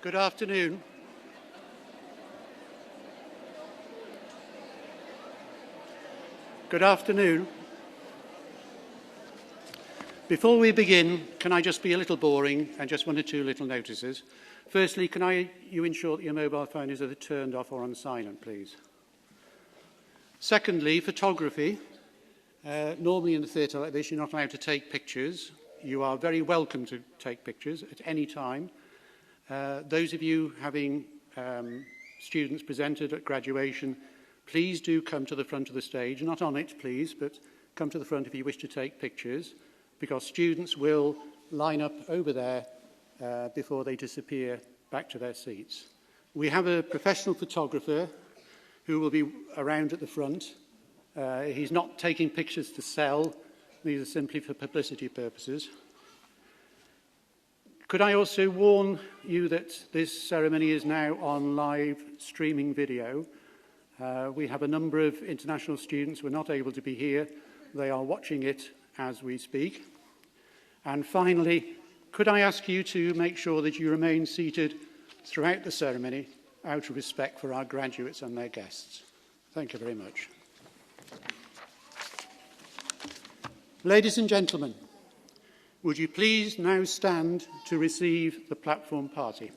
Good afternoon. Good afternoon. Before we begin, can I just be a little boring and just one or two little notices? Firstly, can you ensure that your mobile phone is either turned off or on silent, please? Secondly, photography. Normally in a theatre like this, you're not allowed to take pictures. You are very welcome to take pictures at any time. Those of you having students presented at graduation, please do come to the front of the stage. Not on it, please, but come to the front if you wish to take pictures, because students will line up over there before they disappear back to their seats. We have a professional photographer who will be around at the front. He's not taking pictures to sell. These are simply for publicity purposes. Could I also warn you that this ceremony is now on live streaming video. We have a number of international students who are not able to be here. They are watching it as we speak. And finally, could I ask you to make sure that you remain seated throughout the ceremony out of respect for our graduates and their guests. Thank you very much. Ladies and gentlemen, would you please now stand to receive the platform party?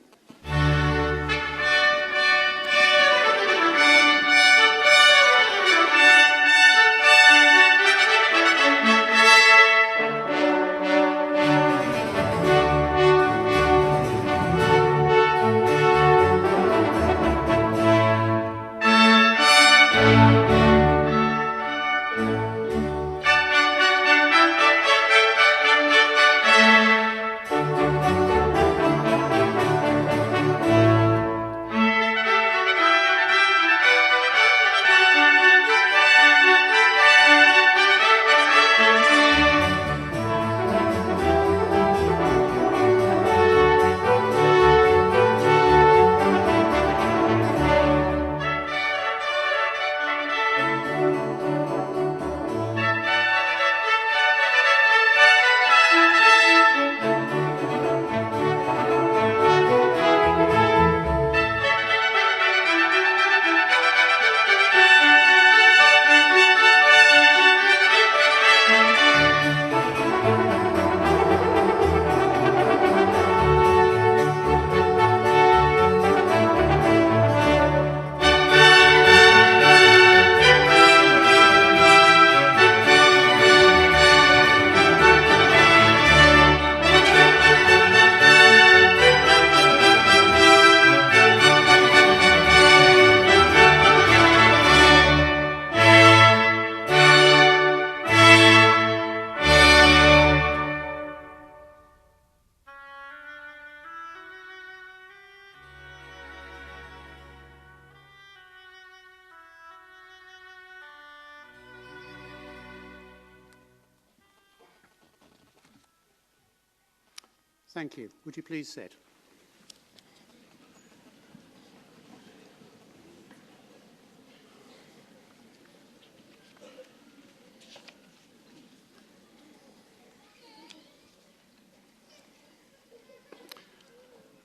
Thank you. Would you please sit?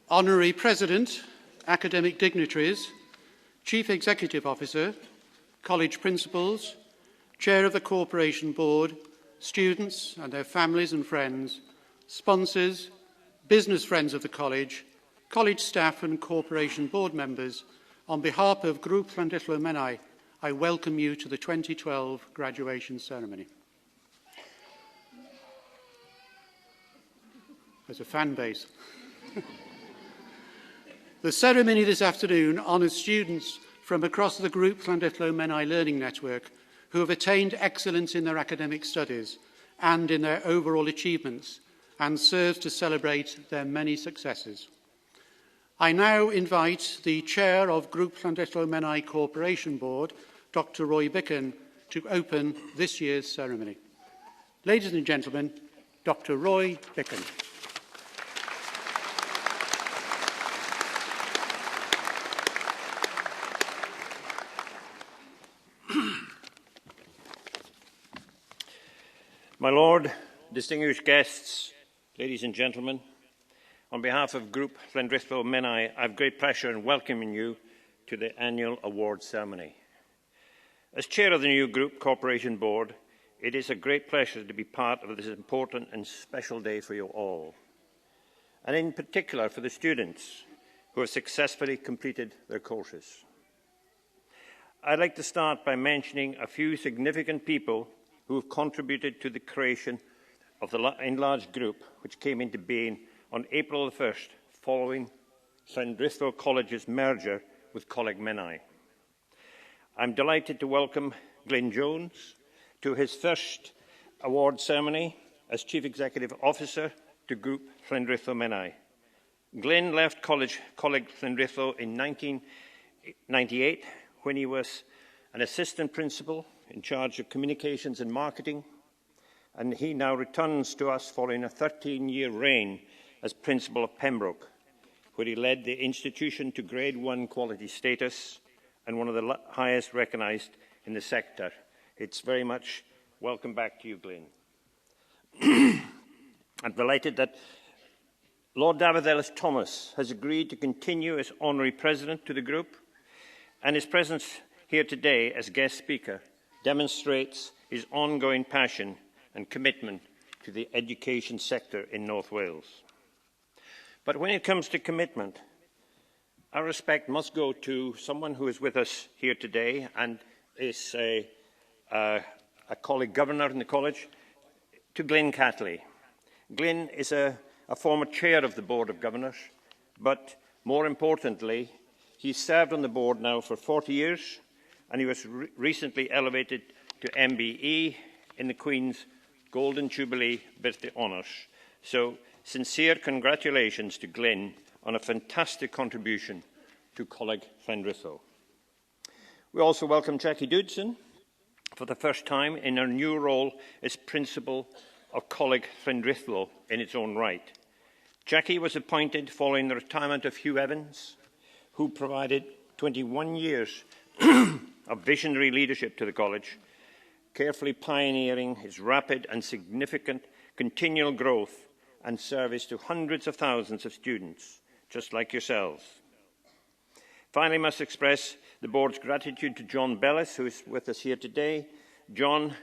Honorary President, academic dignitaries, Chief Executive Officer, college principals, Chair of the Corporation Board, students and their families and friends, sponsors, business friends of the college, college staff and corporation board members, on behalf of Grŵp Llandrillo Menai, I welcome you to the 2012 graduation ceremony. There's a fan base. The ceremony this afternoon honours students from across the Grŵp Llandrillo Menai Learning Network who have attained excellence in their academic studies and in their overall achievements, and serves to celebrate their many successes. I now invite the Chair of Grŵp Llandrillo Menai Corporation Board, Dr. Roy Bychan, to open this year's ceremony. Ladies and gentlemen, Dr. Roy Bychan. My Lord, distinguished guests, ladies and gentlemen, On behalf of Group Llandrillo Menai, I have great pleasure in welcoming you to the annual awards ceremony. As chair of the new Group Corporation Board, it is a great pleasure to be part of this important and special day for you all, and in particular for the students who have successfully completed their courses. I'd like to start by mentioning a few significant people who have contributed to the creation of the enlarged group, which came into being on April the 1st, following Llandrillo College's merger with Coleg Menai. I'm delighted to welcome Glyn Jones to his first award ceremony as Chief Executive Officer to Group Llandrillo Menai. Glyn left Coleg Llandrillo in 1998 when he was an assistant principal in charge of communications and marketing, and he now returns to us following a 13-year reign as principal of Pembroke, where he led the institution to Grade 1 quality status and one of the highest recognised in the sector. It's very much welcome back to you, Glyn. I'm delighted that Lord David Ellis-Thomas has agreed to continue as honorary president to the group, and his presence here today as guest speaker demonstrates his ongoing passion and commitment to the education sector in North Wales. But when it comes to commitment, our respect must go to someone who is with us here today and is a colleague governor in the college, to Glyn Catley. Glyn is a former chair of the Board of Governors, but more importantly, he served on the board now for 40 years, and he was recently elevated to MBE in the Queen's Golden Jubilee Birthday Honours. So, sincere congratulations to Glyn on a fantastic contribution to Coleg Llandrillo. We also welcome Jackie Doodson for the first time in her new role as Principal of Coleg Llandrillo in its own right. Jackie was appointed following the retirement of Hugh Evans, who provided 21 years of visionary leadership to the college, carefully pioneering his rapid and significant continual growth and service to hundreds of thousands of students, just like yourselves. Finally, I must express the board's gratitude to John Bellis, who is with us here today. John,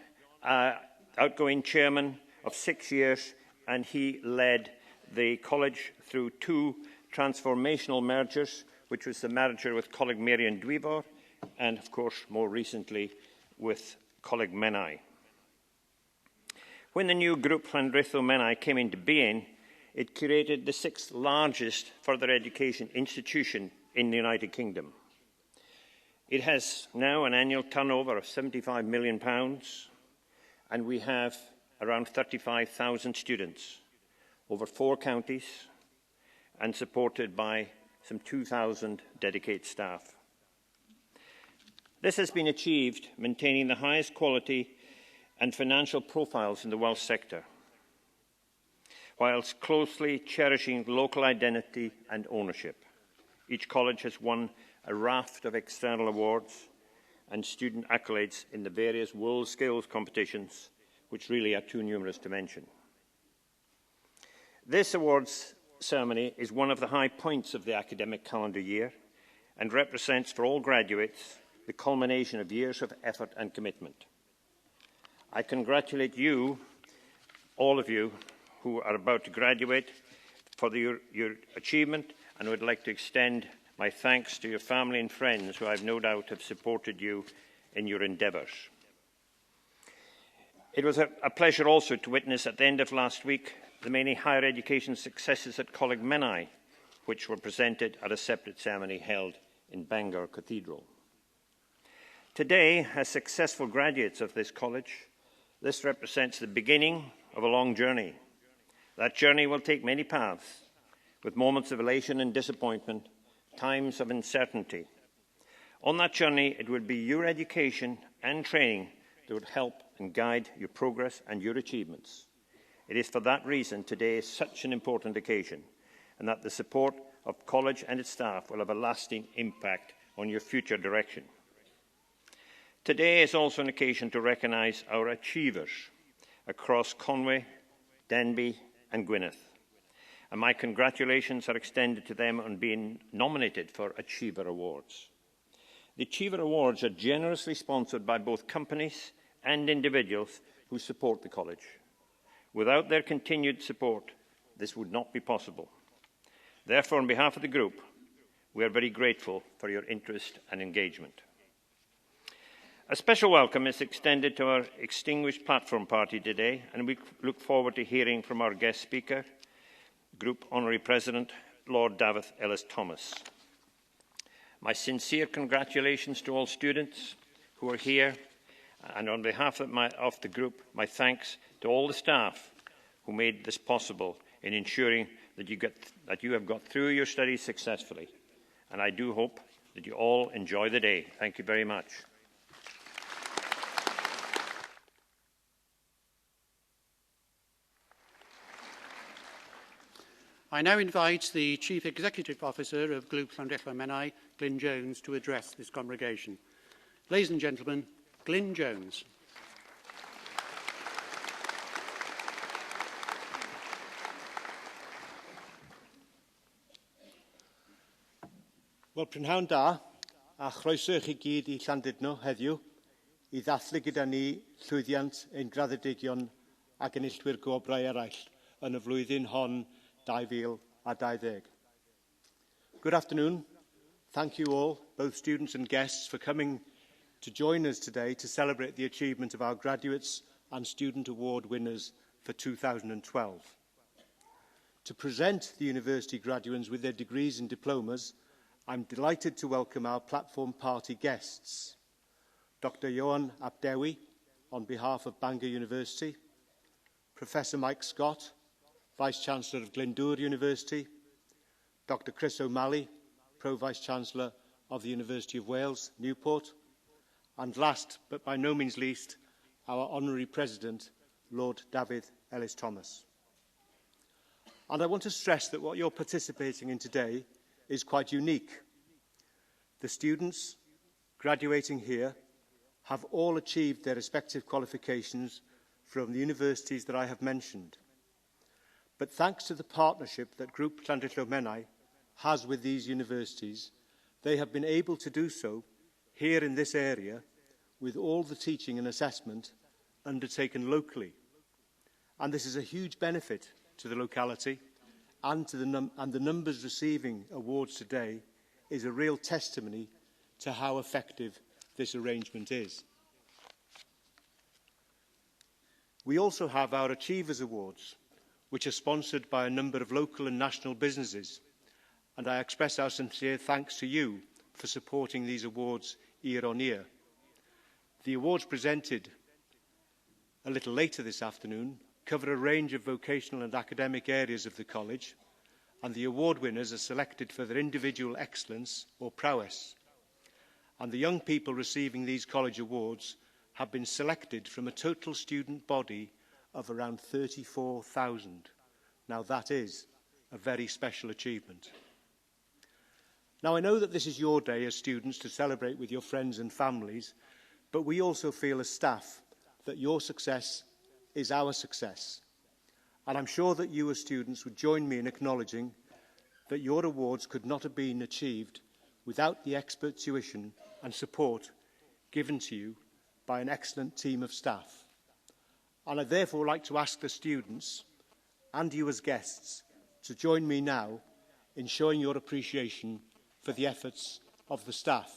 outgoing chairman of 6 years, and he led the college through 2 transformational mergers, which was the merger with Coleg Mary Dwyfor, and of course, more recently, with Coleg Menai. When the new group Llandrillo Menai came into being, it created the 6th largest further education institution in the United Kingdom. It has now an annual turnover of £75 million, and we have around 35,000 students over 4 counties and supported by some 2,000 dedicated staff. This has been achieved maintaining the highest quality and financial profiles in the Welsh sector, whilst closely cherishing local identity and ownership. Each college has won a raft of external awards and student accolades in the various world skills competitions, which really are too numerous to mention. This awards ceremony is one of the high points of the academic calendar year and represents for all graduates the culmination of years of effort and commitment. I congratulate you, all of you, who are about to graduate for your achievement, and would like to extend my thanks to your family and friends who I have no doubt have supported you in your endeavours. It was a pleasure also to witness at the end of last week the many higher education successes at Coleg Menai, which were presented at a separate ceremony held in Bangor Cathedral. Today, as successful graduates of this college, this represents the beginning of a long journey. That journey will take many paths, with moments of elation and disappointment, times of uncertainty. On that journey, it will be your education and training that would help and guide your progress and your achievements. It is for that reason today is such an important occasion, and that the support of college and its staff will have a lasting impact on your future direction. Today is also an occasion to recognise our achievers across Conwy, Denbigh and Gwynedd, and my congratulations are extended to them on being nominated for Achiever Awards. The Achiever Awards are generously sponsored by both companies and individuals who support the college. Without their continued support, this would not be possible. Therefore, on behalf of the group, we are very grateful for your interest and engagement. A special welcome is extended to our extinguished platform party today, and we look forward to hearing from our guest speaker, Group Honorary President, Lord David Ellis-Thomas. My sincere congratulations to all students who are here, and on behalf of the group, my thanks to all the staff who made this possible in ensuring that you have got through your studies successfully. And I do hope that you all enjoy the day. Thank you very much. I now invite the Chief Executive Officer of Glwb Llandrillo Menai, Glyn Jones, to address this congregation. Ladies and gentlemen, Glyn Jones. Wel, prynhawn da, a chroeso i chi gyd I Llandudno heddiw, I ddathlu gyda ni llwyddiant ein graddedigion ac enillwyr gobrau eraill yn y flwyddyn hon 2020. Good afternoon. Thank you all, both students and guests, for coming to join us today to celebrate the achievement of our graduates and student award winners for 2012. To present the university graduates with their degrees and diplomas, I'm delighted to welcome our platform party guests. Dr. Ioan Abdewi, on behalf of Bangor University, Professor Mike Scott, Vice-Chancellor of Glyndŵr University, Dr. Chris O'Malley, Pro-Vice-Chancellor of the University of Wales, Newport, and last but by no means least, our Honorary President, Lord David Ellis-Thomas. And I want to stress that what you're participating in today is quite unique. The students graduating here have all achieved their respective qualifications from the universities that I have mentioned. But thanks to the partnership that Group Llandrillo Menai has with these universities, they have been able to do so here in this area with all the teaching and assessment undertaken locally. And this is a huge benefit to the locality, and the numbers receiving awards today is a real testimony to how effective this arrangement is. We also have our Achievers Awards, which are sponsored by a number of local and national businesses, and I express our sincere thanks to you for supporting these awards year on year. The awards presented a little later this afternoon cover a range of vocational and academic areas of the college, and the award winners are selected for their individual excellence or prowess. And the young people receiving these college awards have been selected from a total student body of around 34,000. Now that is a very special achievement. Now I know that this is your day as students to celebrate with your friends and families, but we also feel as staff that your success is our success. And I'm sure that you as students would join me in acknowledging that your awards could not have been achieved without the expert tuition and support given to you by an excellent team of staff. And I'd therefore like to ask the students and you as guests to join me now in showing your appreciation for the efforts of the staff.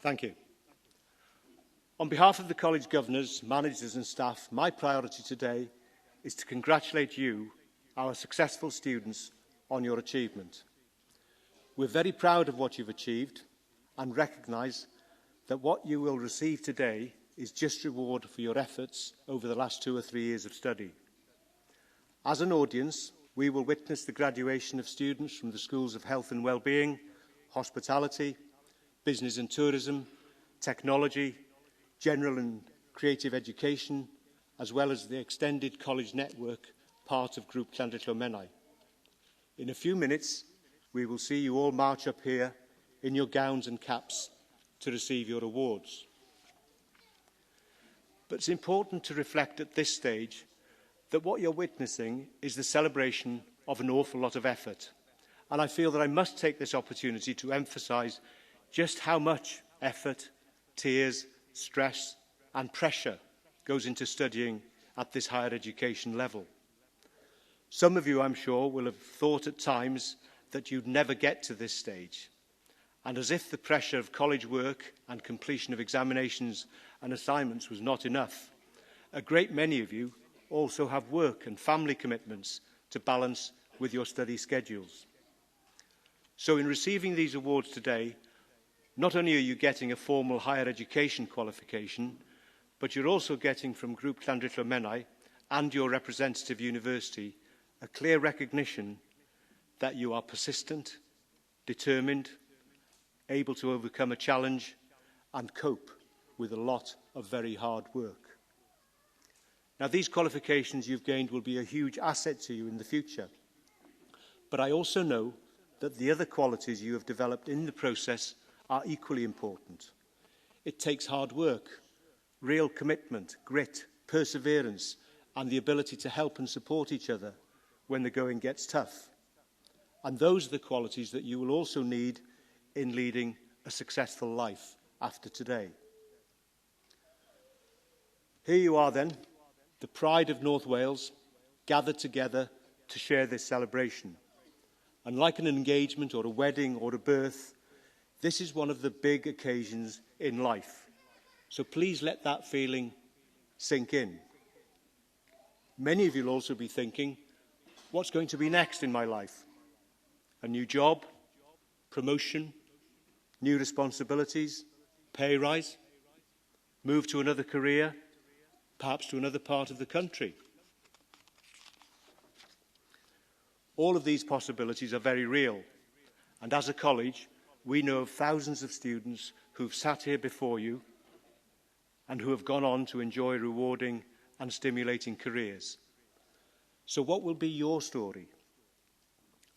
Thank you. On behalf of the college governors, managers and staff, my priority today is to congratulate you, our successful students, on your achievement. We're very proud of what you've achieved and recognise that what you will receive today is just reward for your efforts over the last 2 or 3 years of study. As an audience, we will witness the graduation of students from the schools of health and well-being, hospitality, business and tourism, technology, general and creative education, as well as the extended college network, part of Group Llandrillo Menai. In a few minutes, we will see you all march up here in your gowns and caps to receive your awards. But it's important to reflect at this stage that what you're witnessing is the celebration of an awful lot of effort. And I feel that I must take this opportunity to emphasise just how much effort, tears, stress and pressure goes into studying at this higher education level. Some of you, I'm sure, will have thought at times that you'd never get to this stage. And as if the pressure of college work and completion of examinations and assignments was not enough, a great many of you also have work and family commitments to balance with your study schedules. So in receiving these awards today, not only are you getting a formal higher education qualification, but you're also getting from Group Llandrillo and your representative university a clear recognition that you are persistent, determined, able to overcome a challenge and cope with a lot of very hard work. Now, these qualifications you've gained will be a huge asset to you in the future. But I also know that the other qualities you have developed in the process are equally important. It takes hard work, real commitment, grit, perseverance, and the ability to help and support each other when the going gets tough. And those are the qualities that you will also need in leading a successful life after today. Here you are then, the pride of North Wales, gathered together to share this celebration. And like an engagement or a wedding or a birth, this is one of the big occasions in life. So please let that feeling sink in. Many of you will also be thinking, what's going to be next in my life? A new job, promotion, new responsibilities, pay rise, move to another career, perhaps to another part of the country. All of these possibilities are very real, and as a college, we know of thousands of students who've sat here before you and who have gone on to enjoy rewarding and stimulating careers. So what will be your story?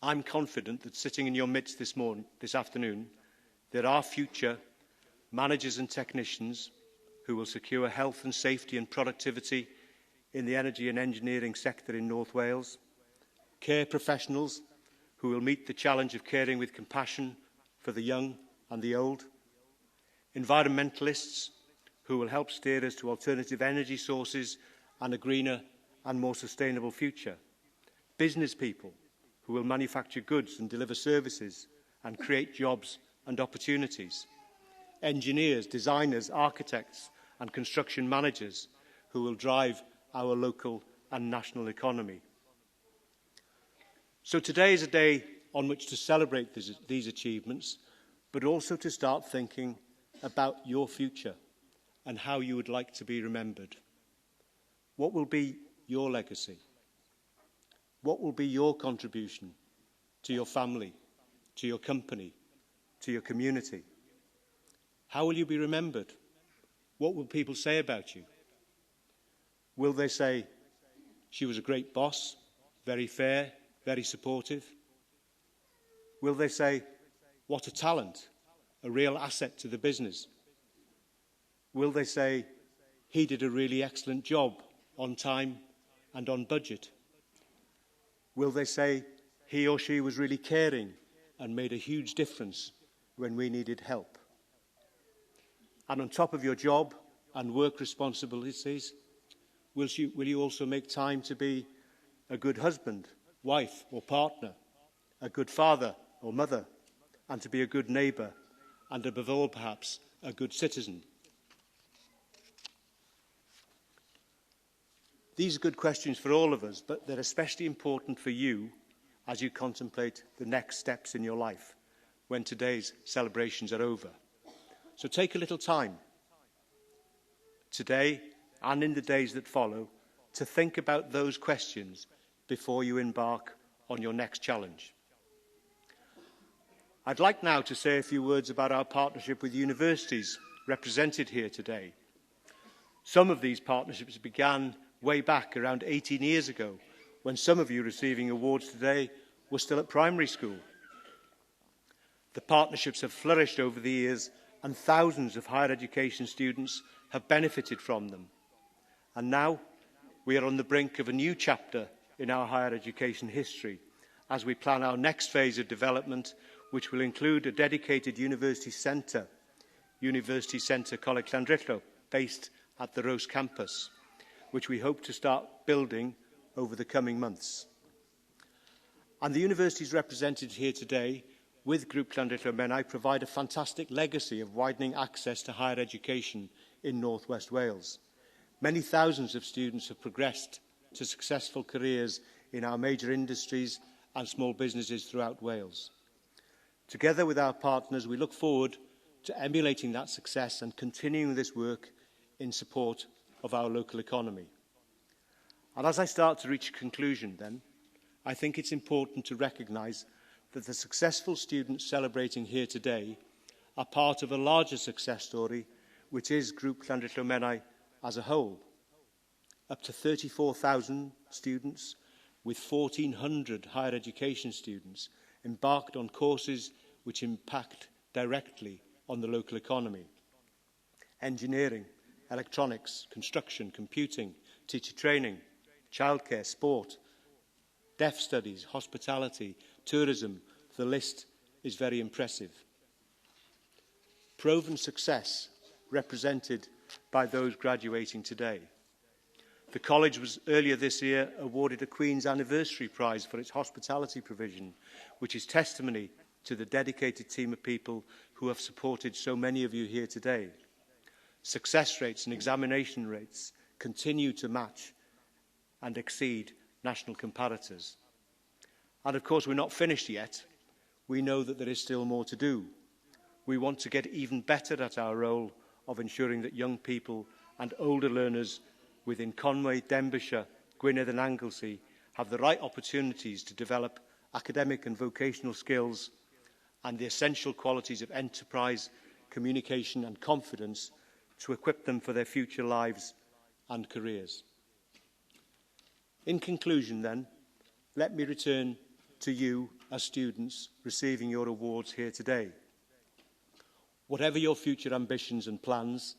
I'm confident that sitting in your midst this afternoon, there are future managers and technicians who will secure health and safety and productivity in the energy and engineering sector in North Wales, care professionals who will meet the challenge of caring with compassion for the young and the old, environmentalists who will help steer us to alternative energy sources and a greener and more sustainable future, business people who will manufacture goods and deliver services and create jobs and opportunities, engineers, designers, architects and construction managers who will drive our local and national economy. So today is a day on which to celebrate these achievements, but also to start thinking about your future and how you would like to be remembered. What will be your legacy? What will be your contribution to your family, to your company, to your community? How will you be remembered? What will people say about you? Will they say, she was a great boss, very fair, very supportive? Will they say, what a talent, a real asset to the business? Will they say, he did a really excellent job on time and on budget? Will they say, he or she was really caring and made a huge difference when we needed help? And on top of your job and work responsibilities, will you also make time to be a good husband, wife or partner, a good father or mother, and to be a good neighbour, and above all perhaps a good citizen? These are good questions for all of us, but they're especially important for you as you contemplate the next steps in your life when today's celebrations are over. So take a little time today and in the days that follow to think about those questions before you embark on your next challenge. I'd like now to say a few words about our partnership with universities represented here today. Some of these partnerships began way back around 18 years ago, when some of you receiving awards today were still at primary school. The partnerships have flourished over the years and thousands of higher education students have benefited from them. And now we are on the brink of a new chapter in our higher education history as we plan our next phase of development, which will include a dedicated University Centre Coleg Llandrillo, based at the Rose campus, which we hope to start building over the coming months. And the universities represented here today with Group Llandrillo Menai provide a fantastic legacy of widening access to higher education in North West Wales. Many thousands of students have progressed to successful careers in our major industries and small businesses throughout Wales. Together with our partners, we look forward to emulating that success and continuing this work in support of our local economy. And as I start to reach a conclusion then, I think it's important to recognise that the successful students celebrating here today are part of a larger success story, which is Group Llandrillo Menai as a whole. Up to 34,000 students with 1,400 higher education students embarked on courses which impact directly on the local economy. Engineering, electronics, construction, computing, teacher training, childcare, sport, deaf studies, hospitality, tourism, the list is very impressive. Proven success represented by those graduating today. The college was earlier this year awarded a Queen's Anniversary Prize for its hospitality provision, which is testimony to the dedicated team of people who have supported so many of you here today. Success rates and examination rates continue to match and exceed national comparators. And of course, we're not finished yet. We know that there is still more to do. We want to get even better at our role of ensuring that young people and older learners within Conway, Denbighshire, Gwynedd and Anglesey have the right opportunities to develop academic and vocational skills and the essential qualities of enterprise, communication and confidence to equip them for their future lives and careers. In conclusion then, let me return to you as students receiving your awards here today. Whatever your future ambitions and plans,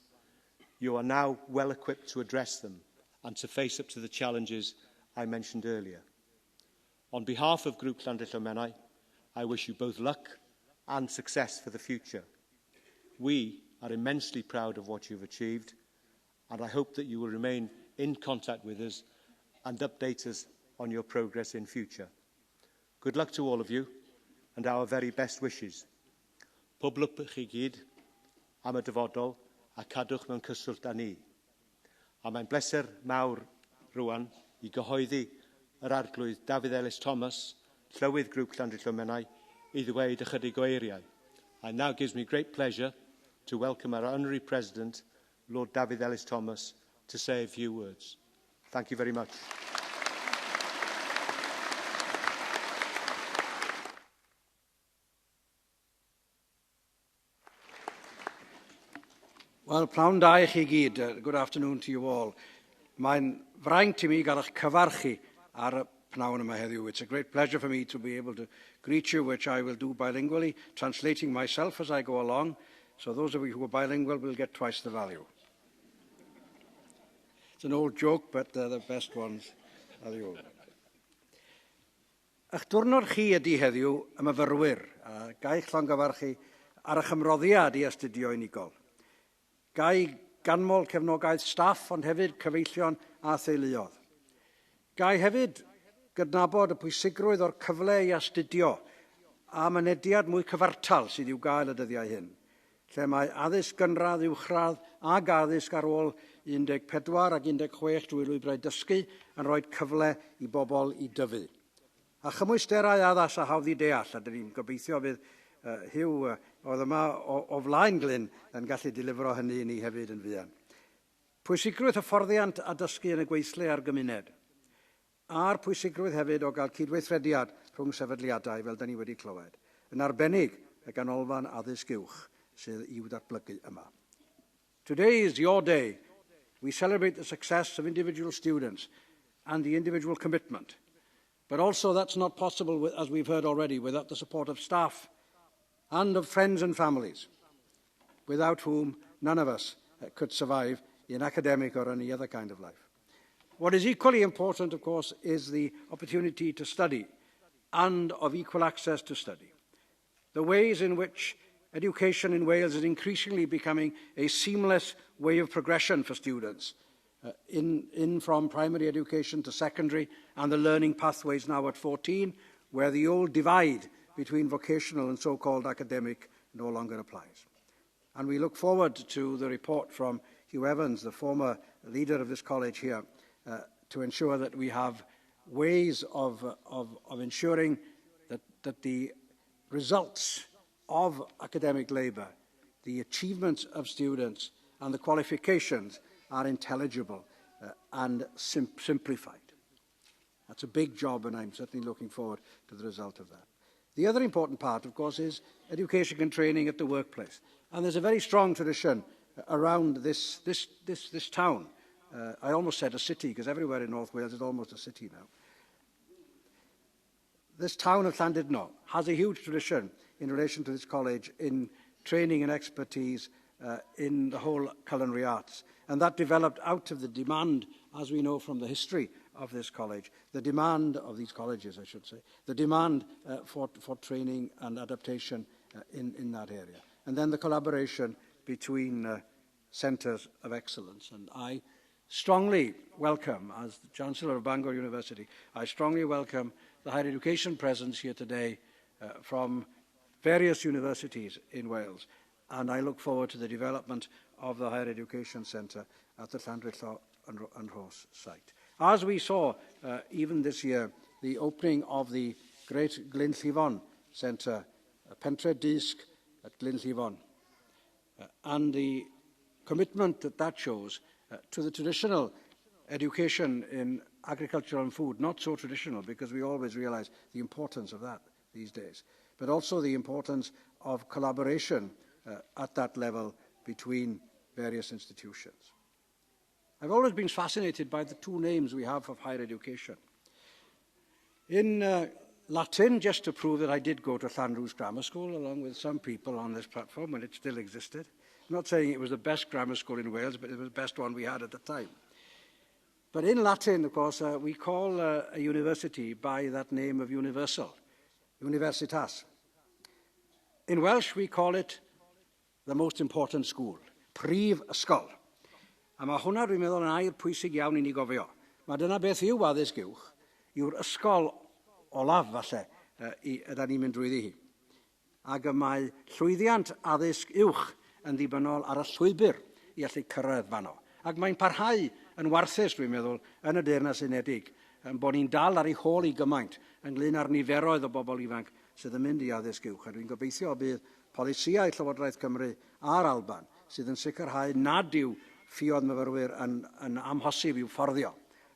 you are now well equipped to address them and to face up to the challenges I mentioned earlier. On behalf of Group Llandrillo Menai, I wish you both luck and success for the future. We are immensely proud of what you've achieved, and I hope that you will remain in contact with us and update us on your progress in future. Good luck to all of you, and our very best wishes. Poblwch chi gyd am y dyfodol a cadwch mewn cyswllt â ni. A mae'n bleser mawr rwan I gyhoeddi yr arglwydd Dafydd Ellis Thomas, Llywydd Grŵp Llandrillo Menai, I ddweud ychydig o eiriau. And now gives me great pleasure to welcome our Honorary President, Lord Dafydd Ellis Thomas, to say a few words. Thank you very much. Wel, pnawn da I chi gyd. Good afternoon to you all. Mae'n fraint I mi gael eich cyfarchu ar y pnawn yma heddiw. It's a great pleasure for me to be able to greet you, which I will do bilingually, translating myself as I go along. So those of you who are bilingual will get twice the value. It's an old joke, but they're the best ones. Ych diwrnod chi ydi heddiw y myfyrwyr, a gai eich llongyfarchu ar y chymroddiad I astudio unigol. Gai ganmol cefnogaeth staff, ond hefyd cyfeillion a theuluodd. Gai hefyd gydnabod y pwysigrwydd o'r cyfle I astudio a mynediad mwy cyfartal sydd i'w gael y dyddiau hyn, lle mae addysg gynradd uwchradd ag addysg ar ôl 14 ac 16 drwy lwybrau dysgu yn rhoi cyfle I bobl I dyfu. A chymwysterau addas a hawdd I deall, a dyn ni'n gobeithio bydd Hugh oedd yma o flaen Glyn yn gallu dilifro hynny I ni hefyd yn fuan. Pwysigrwydd hyfforddiant a dysgu yn y gweithle a'r gymuned. A'r pwysigrwydd hefyd o gael cydweithrediad rhwng sefydliadau fel da ni wedi clywed. Yn arbennig y ganolfan addysg uwch sydd i'w datblygu yma. Today is your day. We celebrate the success of individual students and the individual commitment. But also that's not possible, as we've heard already, without the support of staff and of friends and families, without whom none of us could survive in academic or any other kind of life. What is equally important, of course, is the opportunity to study and of equal access to study. The ways in which education in Wales is increasingly becoming a seamless way of progression for students, from primary education to secondary, and the learning pathways now at 14, where the old divide between vocational and so-called academic no longer applies. And we look forward to the report from Hugh Evans, the former leader of this college here, to ensure that we have ways of ensuring that the results of academic labour, the achievements of students and the qualifications are intelligible and simplified. That's a big job, and I'm certainly looking forward to the result of that. The other important part, of course, is education and training at the workplace. And there's a very strong tradition around this town. I almost said a city, because everywhere in North Wales is almost a city now. This town of Llandudno has a huge tradition in relation to this college in training and expertise in the whole culinary arts. And that developed out of the demand, as we know from the history of this college, the demand of these colleges, I should say, the demand for training and adaptation in that area. And then the collaboration between centres of excellence. And I strongly welcome, as the Chancellor of Bangor University, I strongly welcome the higher education presence here today from various universities in Wales. And I look forward to the development of the Higher Education Centre at the Llandrillo and Rhos site. As we saw even this year, the opening of the great Glynllifon Centre, Pentre Disc at Glynllifon, and the commitment that shows to the traditional education in agriculture and food, not so traditional because we always realise the importance of that these days, but also the importance of collaboration at that level between various institutions. I've always been fascinated by the two names we have of higher education. In Latin, just to prove that I did go to Llanrw's Grammar School, along with some people on this platform when it still existed. I'm not saying it was the best grammar school in Wales, but it was the best one we had at the time. But in Latin, of course, we call a university by that name of universal, universitas. In Welsh, we call it the most important school, prif ysgol. A mae hwnna, dwi'n meddwl, yn air pwysig iawn i ni gofio. Mae dyna beth yw addysg uwch, yw'r ysgol olaf, falle, yda ni'n mynd drwyddi hi. Ac mae llwyddiant addysg uwch yn ddibynnol ar y llwybr i allu cyrraedd fanno. Ac mae'n parhau yn warthus, dwi'n meddwl, yn y Deyrnas Unedig, bod ni'n dal ar ei hôl i gymaint ynglyn â'r niferoedd o bobl ifanc sydd yn mynd i addysg uwch. A dwi'n gobeithio bydd polisiau Llywodraeth Cymru a'r Alban sydd yn sicrhau nad yw ffïoedd myfyrwyr yn amhosib i'w fforddio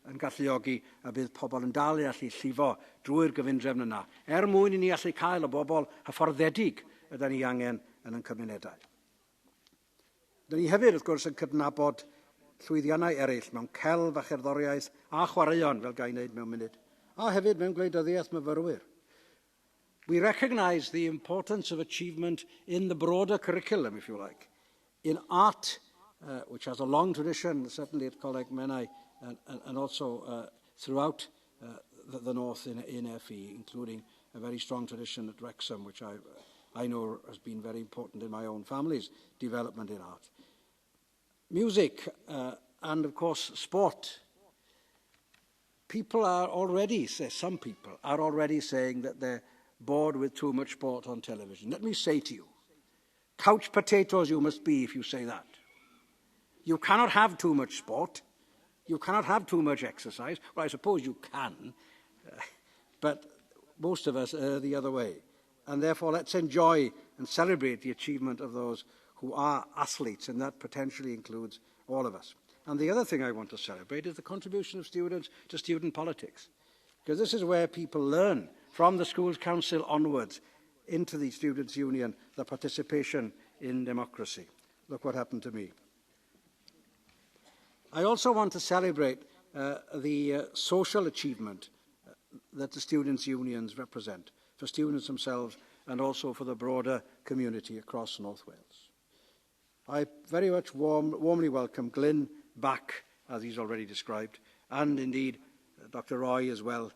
yn galluogi a bydd pobl yn dal i allu llifo drwy'r gyfundrefn yna, mwyn i ni allu cael y bobl hyfforddedig ydyn ni angen yn cymunedau. Dyn ni hefyd, wrth gwrs, yn cydnabod llwyddiannau eraill mewn celf a cherddoriaeth a chwaraeon, fel gai wneud mewn munud, a hefyd mewn gwleidyddiaeth myfyrwyr. We recognise the importance of achievement in the broader curriculum, if you like, in art, which has a long tradition, certainly at Coleg Menai, and also throughout the north in FE, including a very strong tradition at Wrexham, which I know has been very important in my own family's development in art. Music and, of course, sport. People are already, some people are already saying that they're bored with too much sport on television. Let me say to you, couch potatoes you must be if you say that. You cannot have too much sport. You cannot have too much exercise. Well, I suppose you can, but most of us are the other way. And therefore, let's enjoy and celebrate the achievement of those who are athletes, and that potentially includes all of us. And the other thing I want to celebrate is the contribution of students to student politics, because this is where people learn from the schools council onwards into the students' union, the participation in democracy. Look what happened to me. I also want to celebrate the social achievement that the students' unions represent for students themselves and also for the broader community across North Wales. I very much warmly welcome Glyn back, as he's already described, and indeed Dr. Roy as well.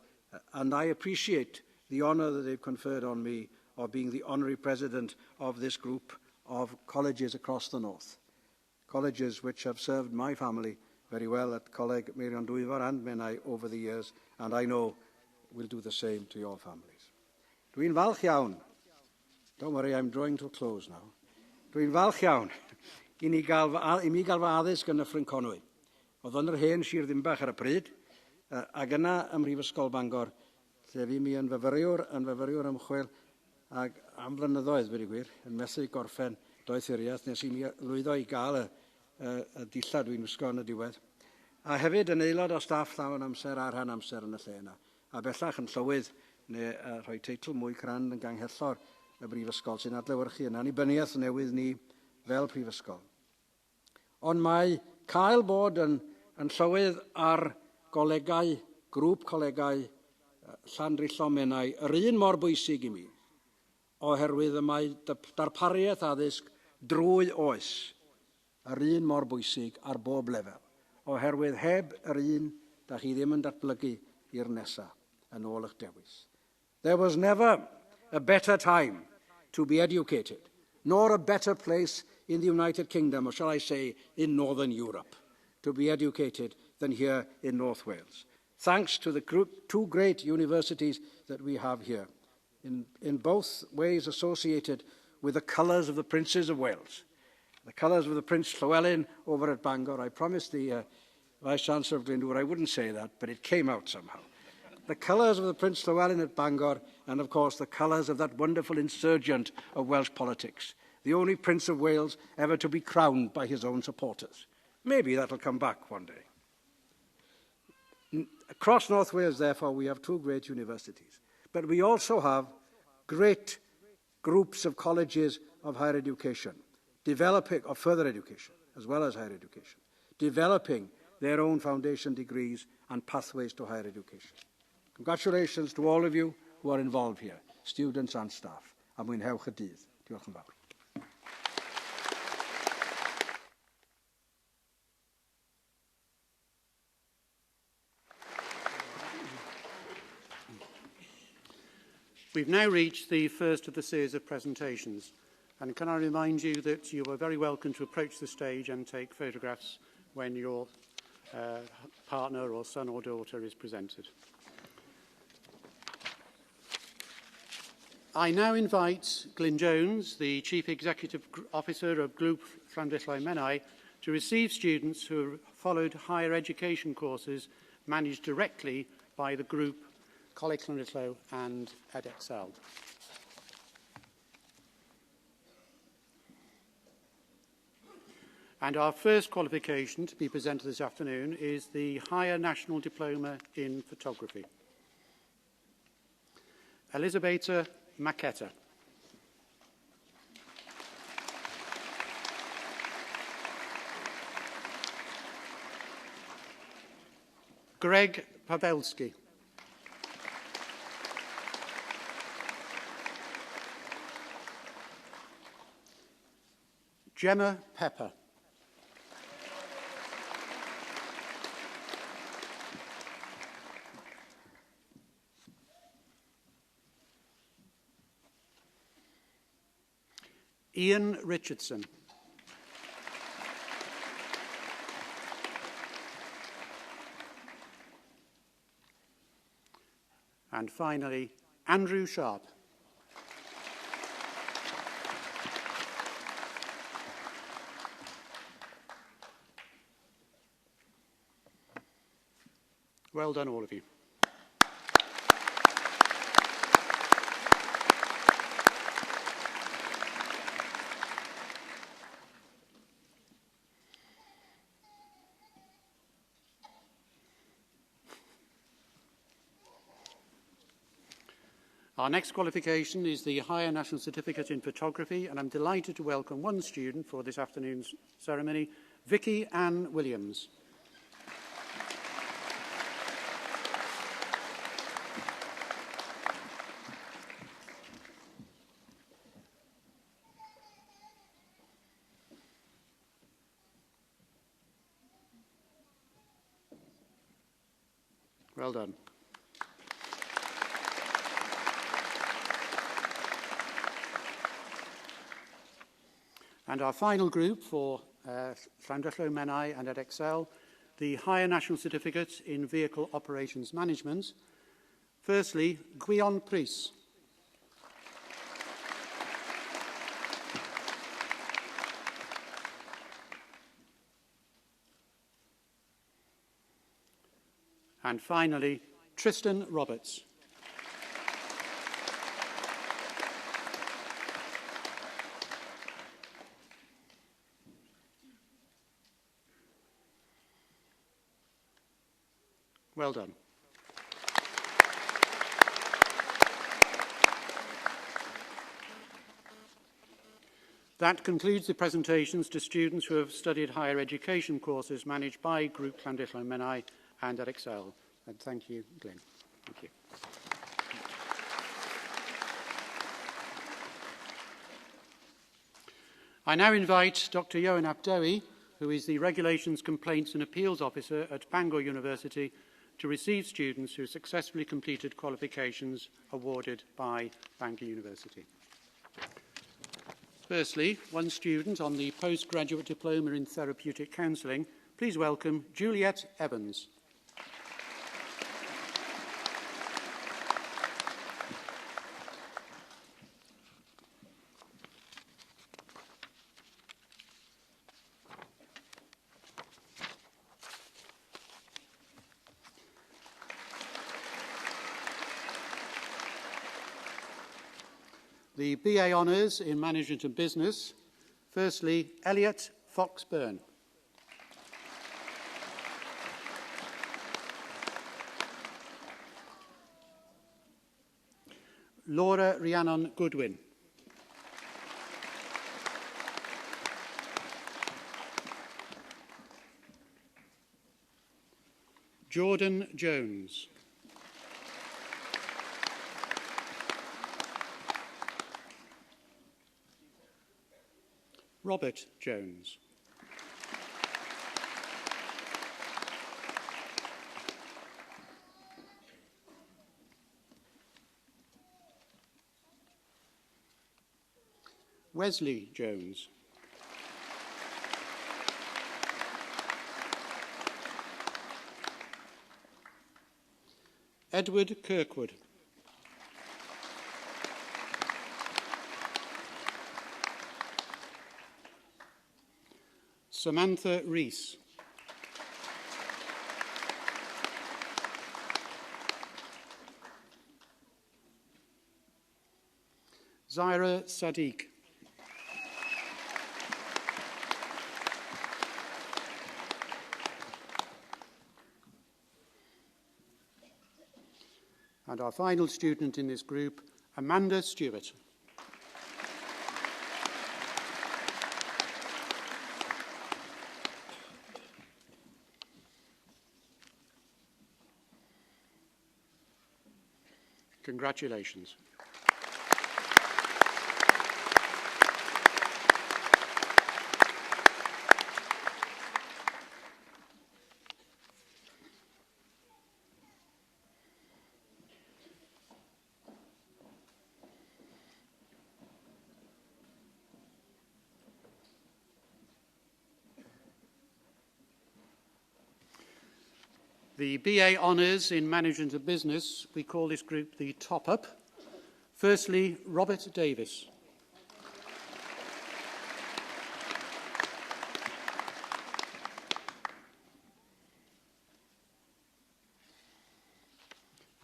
And I appreciate the honour that they've conferred on me of being the honorary president of this group of colleges across the north. Colleges which have served my family very well at Coleg Meirion Dwyfor and Menai over the years, and I know will do the same to your families. Dwi'n falch iawn. Don't worry, I'm drawing to a close now. Dwi'n falch iawn i mi gael fy addysg yn y Ffryn Conwy. Oedd yn yr hen Sir Ddimbach ar y pryd, ac yna ym Mhrifysgol Bangor, lle fi mi yn fyfyriwr ymchwil, ac am flynyddoedd wedi gwir, yn methu gorffen doethuriaeth, nes i mi lwyddo i gael y dillad dwi'n wisgo yn y diwedd. A hefyd yn aelod o staff llawn amser a rhan amser yn y lle yna. A bellach yn llywydd, neu rhoi teitl mwy crand yn ganghellor y brifysgol sy'n adlewyrchu yna. Annibyniaeth newydd ni fel prifysgol. Ond mae cael bod yn llywydd ar golegau, grŵp colegau Llanrillon Menai, yr un mor bwysig i mi, oherwydd y mae darpariaeth addysg drwy oes, yr un mor bwysig ar bob lefel, oherwydd heb yr un da chi ddim yn datblygu i'r nesaf yn ôl eich dewis. There was never a better time to be educated, nor a better place in the United Kingdom, or shall I say, in Northern Europe, to be educated than here in North Wales. Thanks to the two great universities that we have here, in both ways associated with the colours of the Princes of Wales. The colours of the Prince Llewellyn over at Bangor. I promised the Vice-Chancellor of Glyndŵr I wouldn't say that, but it came out somehow. The colours of the Prince Llewellyn at Bangor, and of course the colours of that wonderful insurgent of Welsh politics, the only Prince of Wales ever to be crowned by his own supporters. Maybe that'll come back one day. Across North Wales, therefore, we have two great universities, but we also have great groups of colleges of higher education, developing, of further education, as well as higher education, developing their own foundation degrees and pathways to higher education. Congratulations to all of you who are involved here, students and staff. A mwynhewch y dydd. Diolch yn fawr. We've now reached the first of the series of presentations, and can I remind you that you are very welcome to approach the stage and take photographs when your partner or son or daughter is presented. I now invite Glyn Jones, the Chief Executive Officer of Group Llanrillon Menai, to receive students who have followed higher education courses managed directly by the group Coleg Llanrillon and Edexcel. And our first qualification to be presented this afternoon is the Higher National Diploma in Photography. Elisabetta Maquetta. Greg Pavelski. Gemma Pepper. Ian Richardson. And finally, Andrew Sharp. Well done, all of you. Our next qualification is the Higher National Certificate in Photography, and I'm delighted to welcome one student for this afternoon's ceremony, Vicky Ann Williams. Well done. And our final group for Llandrillo Menai and Edexcel, the Higher National Certificate in Vehicle Operations Management. Firstly, Gwion Pris. And finally, Tristan Roberts. Well done. That concludes the presentations to students who have studied higher education courses managed by Group Llandrillo Menai and Edexcel. And thank you, Glyn. Thank you. I now invite Dr. Ioan Abdewi, who is the Regulations, Complaints and Appeals Officer at Bangor University, to receive students who successfully completed qualifications awarded by Bangor University. Firstly, one student on the Postgraduate Diploma in Therapeutic Counselling. Please welcome Juliet Evans. The BA Honours in Management and Business. Firstly, Elliot Fox-Byrne. Laura Rhiannon Goodwin. Jordan Jones. Robert Jones. Wesley Jones. Edward Kirkwood. Samantha Rees. Zaira Sadiq. And our final student in this group, Amanda Stewart. Congratulations. The BA Honours in Management and Business, we call this group the top-up. Firstly, Robert Davis.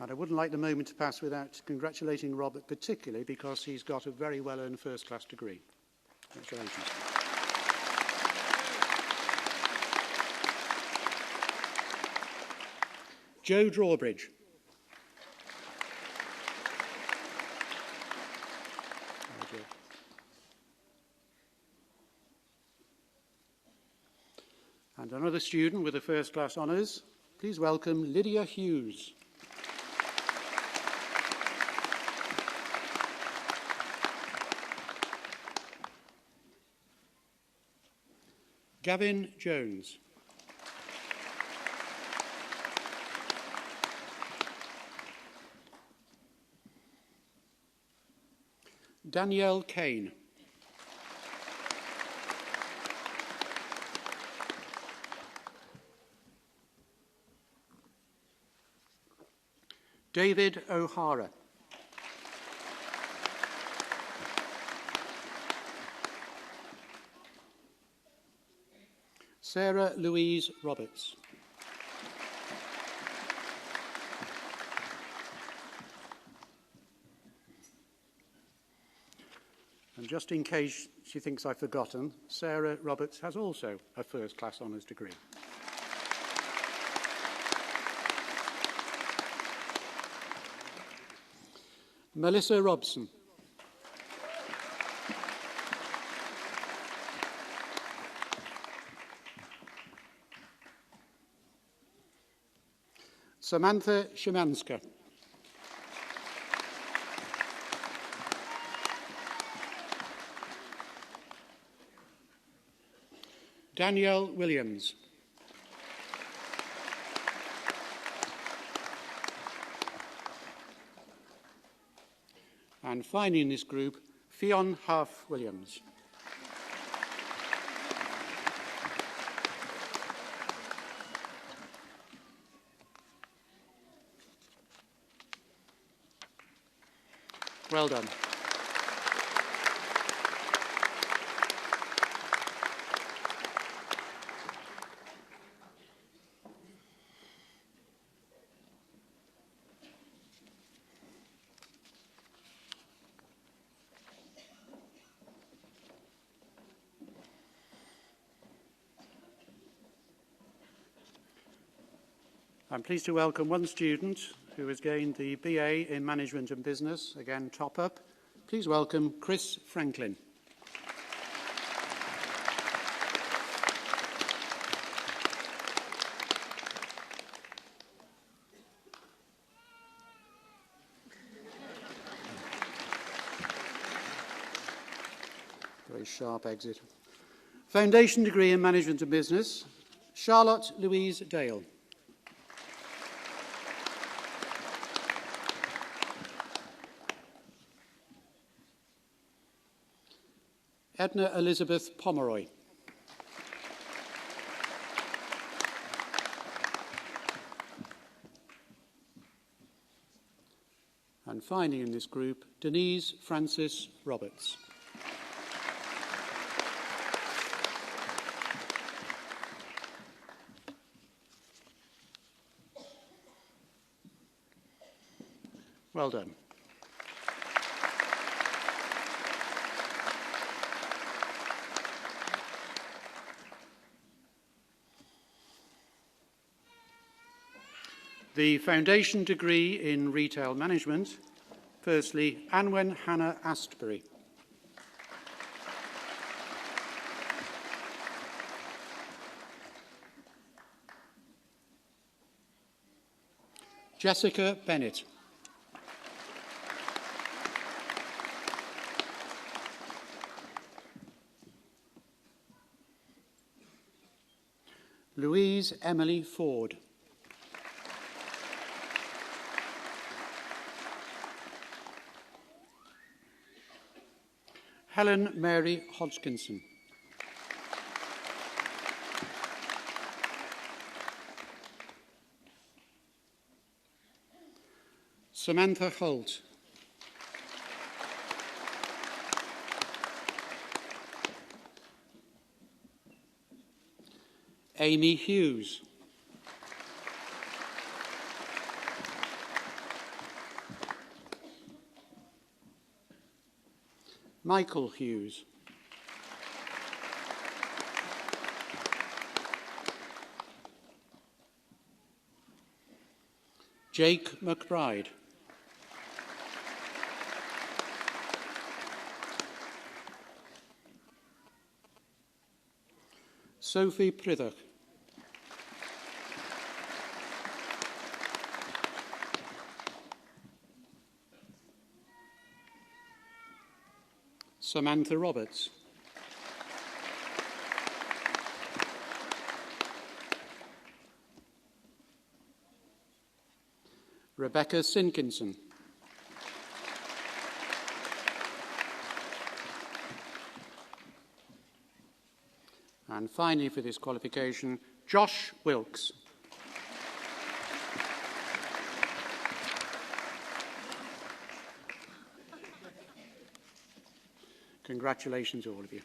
And I wouldn't like the moment to pass without congratulating Robert particularly because he's got a very well-earned first-class degree. Congratulations. Joe Drawbridge. And another student with the first-class honours. Please welcome Lydia Hughes. Gavin Jones. Danielle Kane. David O'Hara. Sarah Louise Roberts. And just in case she thinks I've forgotten, Sarah Roberts has also a first-class honours degree. Melissa Robson. Samantha Szymanska. Danielle Williams. And finally in this group, Fionn Huff Williams. Well done. I'm pleased to welcome one student who has gained the BA in Management and Business, again top up. Please welcome Chris Franklin. Very sharp exit. Foundation degree in Management and Business, Charlotte Louise Dale. Edna Elizabeth Pomeroy. And finally in this group, Denise Francis Roberts. Well done. The foundation degree in retail management, firstly, Anwen Hannah Astbury. Jessica Bennett. Louise Emily Ford. Helen Mary Hodgkinson. Samantha Holt. Amy Hughes. Michael Hughes. Jake McBride. Sophie Prithock. Samantha Roberts. Rebecca Sinkinson. And finally, for this qualification, Josh Wilkes. Congratulations, all of you.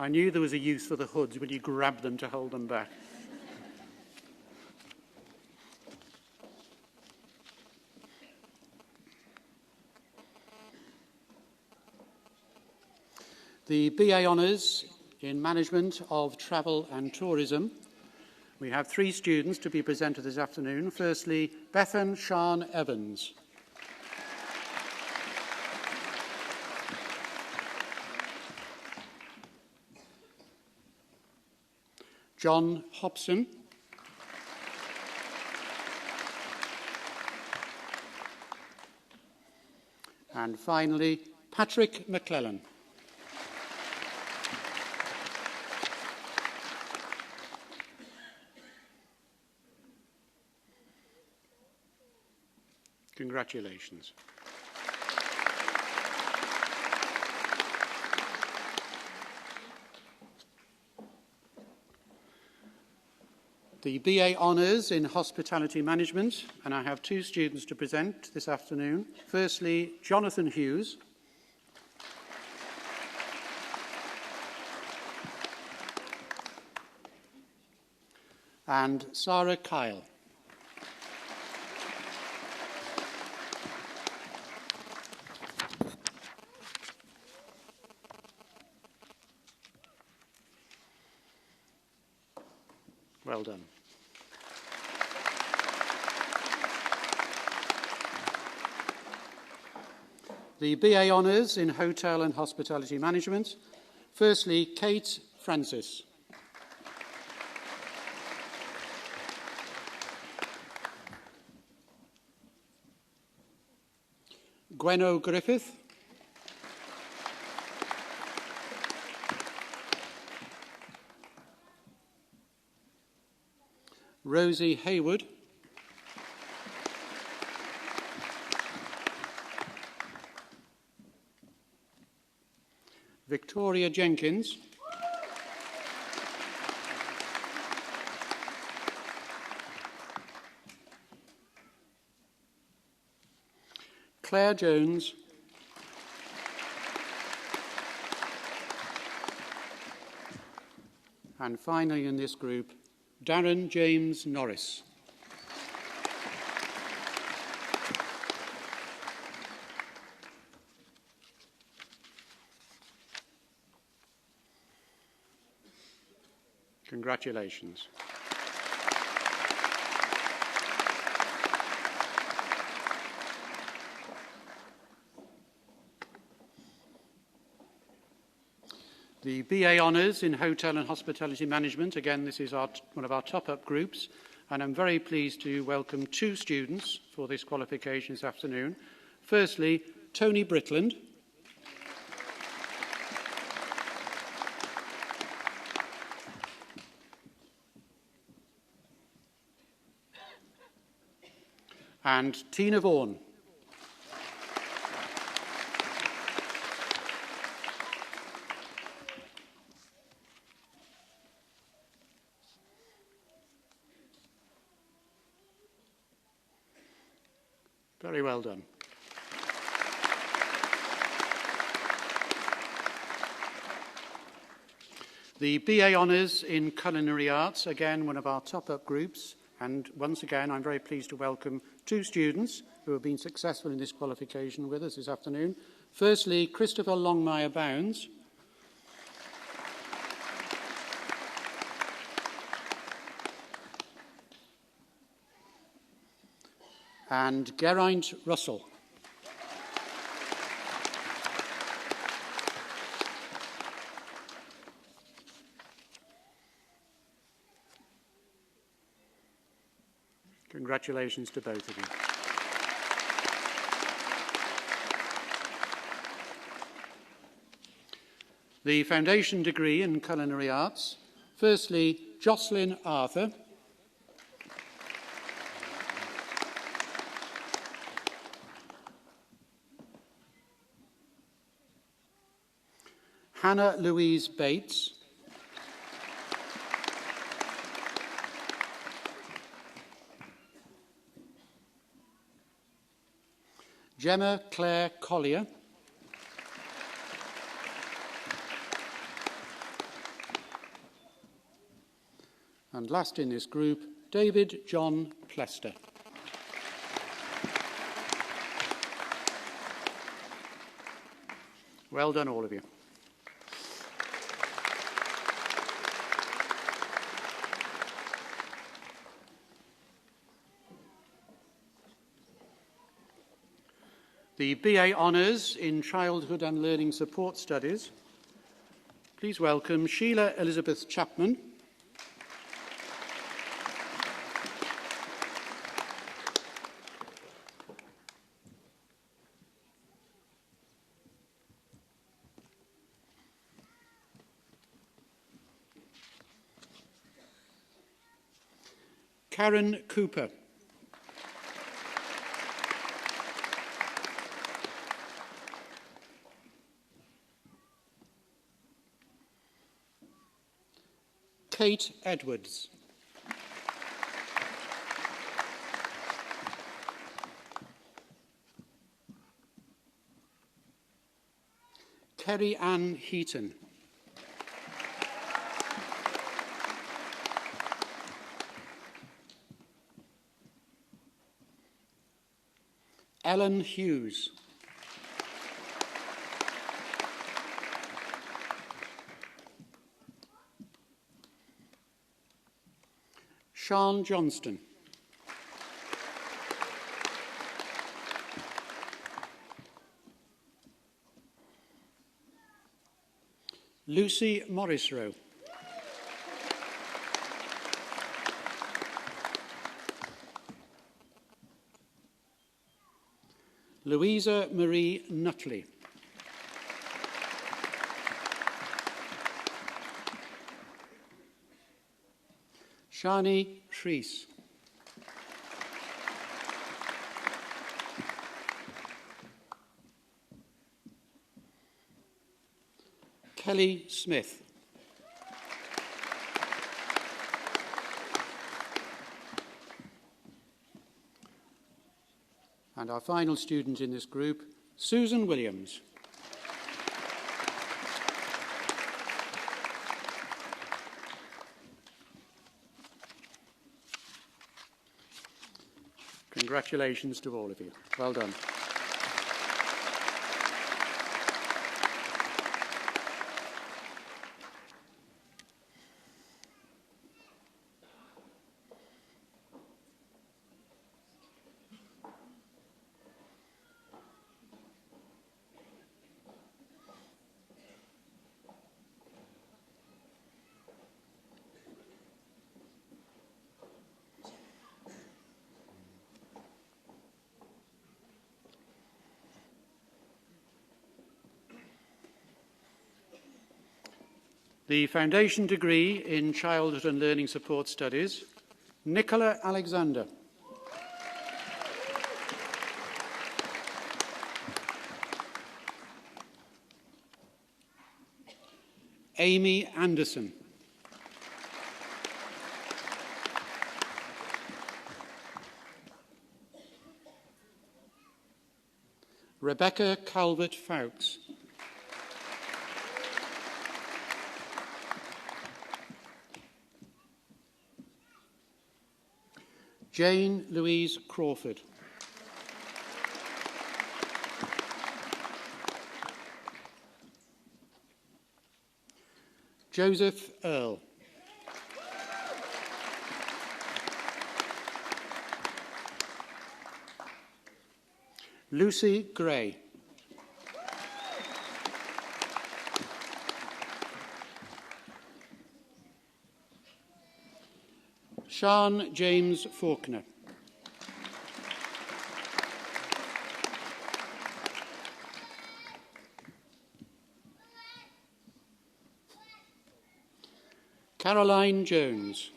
I knew there was a use for the hoods when you grabbed them to hold them back. The BA Honours in Management of Travel and Tourism. We have 3 students to be presented this afternoon. Firstly, Bethan Sian Evans. John Hobson. And finally, Patrick McClellan. Congratulations. The BA Honours in Hospitality Management, and I have 2 students to present this afternoon. Firstly, Jonathan Hughes. And Sarah Kyle. Well done. The BA Honours in Hotel and Hospitality Management. Firstly, Kate Francis. Gwenno Griffith. Rosie Haywood. Victoria Jenkins. Claire Jones. And finally in this group, Darren James Norris. Congratulations. The BA Honours in Hotel and Hospitality Management. Again, this is one of our top-up groups, and I'm very pleased to welcome 2 students for this qualification this afternoon. Firstly, Tony Britland. And Tina Vaughan. Very well done. The BA Honours in Culinary Arts, again one of our top-up groups, and once again I'm very pleased to welcome 2 students who have been successful in this qualification with us this afternoon. Firstly, Christopher Longmire Bounds. And Geraint Russell. Congratulations to both of you. The foundation degree in culinary arts. Firstly, Jocelyn Arthur. Hannah Louise Bates. Gemma Claire Collier. And last in this group, David John Plester. Well done, all of you. The BA Honours in Childhood and Learning Support Studies. Please welcome Sheila Elizabeth Chapman. Karen Cooper. Kate Edwards. Kerry Ann Heaton. Ellen Hughes. Sean Johnston. Lucy Morrisroe. Louisa Marie Nutley. Shani Shrees. Kelly Smith. And our final student in this group, Susan Williams. Congratulations to all of you. Well done. The foundation degree in Childhood and Learning Support Studies, Nicola Alexander. Amy Anderson. Rebecca Calvert-Fowkes. Jane Louise Crawford. Joseph Earl. Lucy Gray. Sean James Faulkner. Caroline Jones.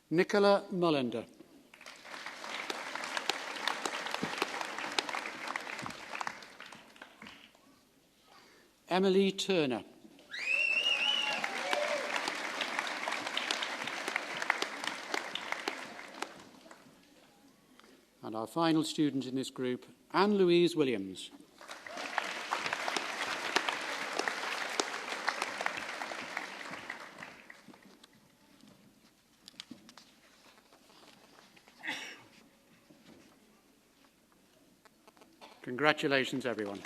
Nicola Mullender. Emily Turner. And our final student in this group, Anne-Louise Williams. Congratulations, everyone.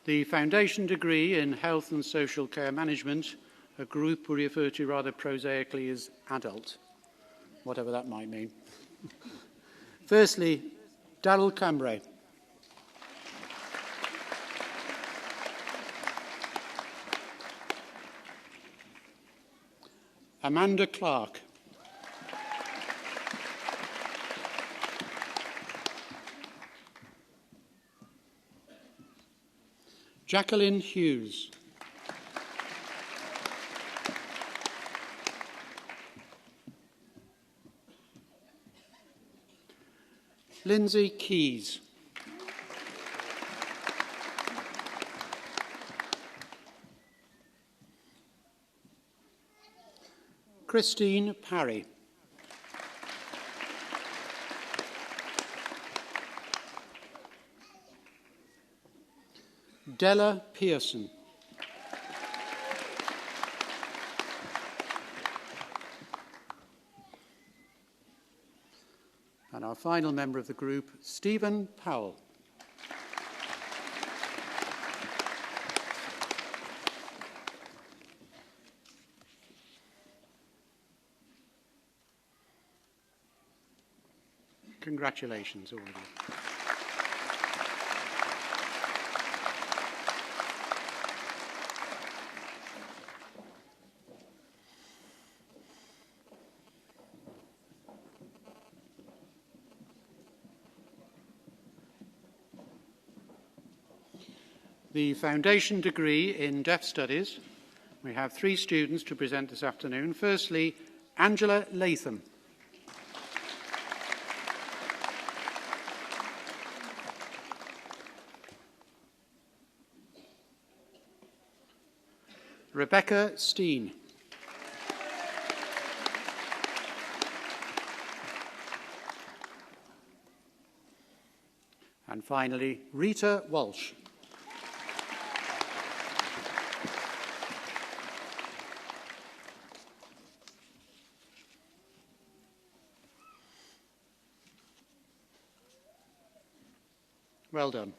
The foundation degree in Health and Social Care Management, a group we refer to rather prosaically as adult, whatever that might mean. Firstly, Darryl Cambray. Amanda Clark. Jacqueline Hughes. Lindsay Keys. Christine Parry. Della Pearson. And our final member of the group, Stephen Powell. Congratulations, all of you. The foundation degree in Deaf Studies. We have 3 students to present this afternoon. Firstly, Angela Latham. Rebecca Steen. And finally, Rita Walsh. Well done.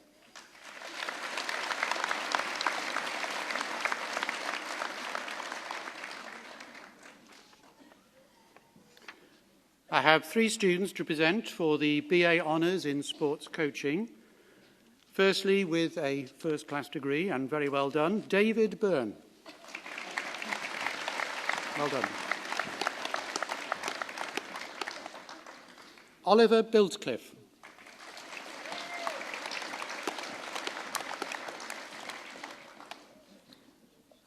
I have 3 students to present for the BA Honours in Sports Coaching. Firstly, with a first-class degree, and very well done, David Byrne. Well done. Oliver Biltcliffe.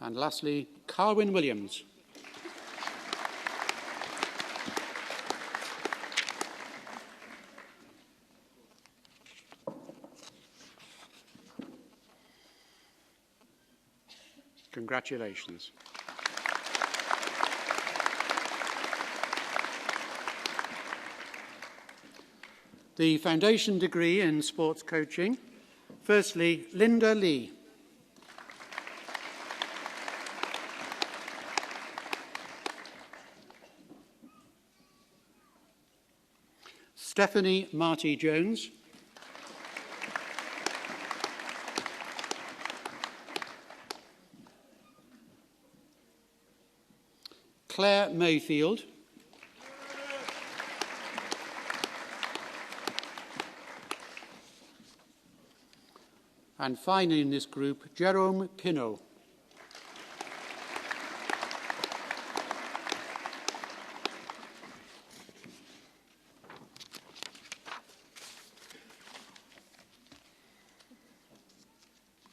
And lastly, Carwyn Williams. Congratulations. The foundation degree in sports coaching. Firstly, Linda Lee. Stephanie Marty-Jones. Claire Mayfield. And finally in this group, Jerome Pinot.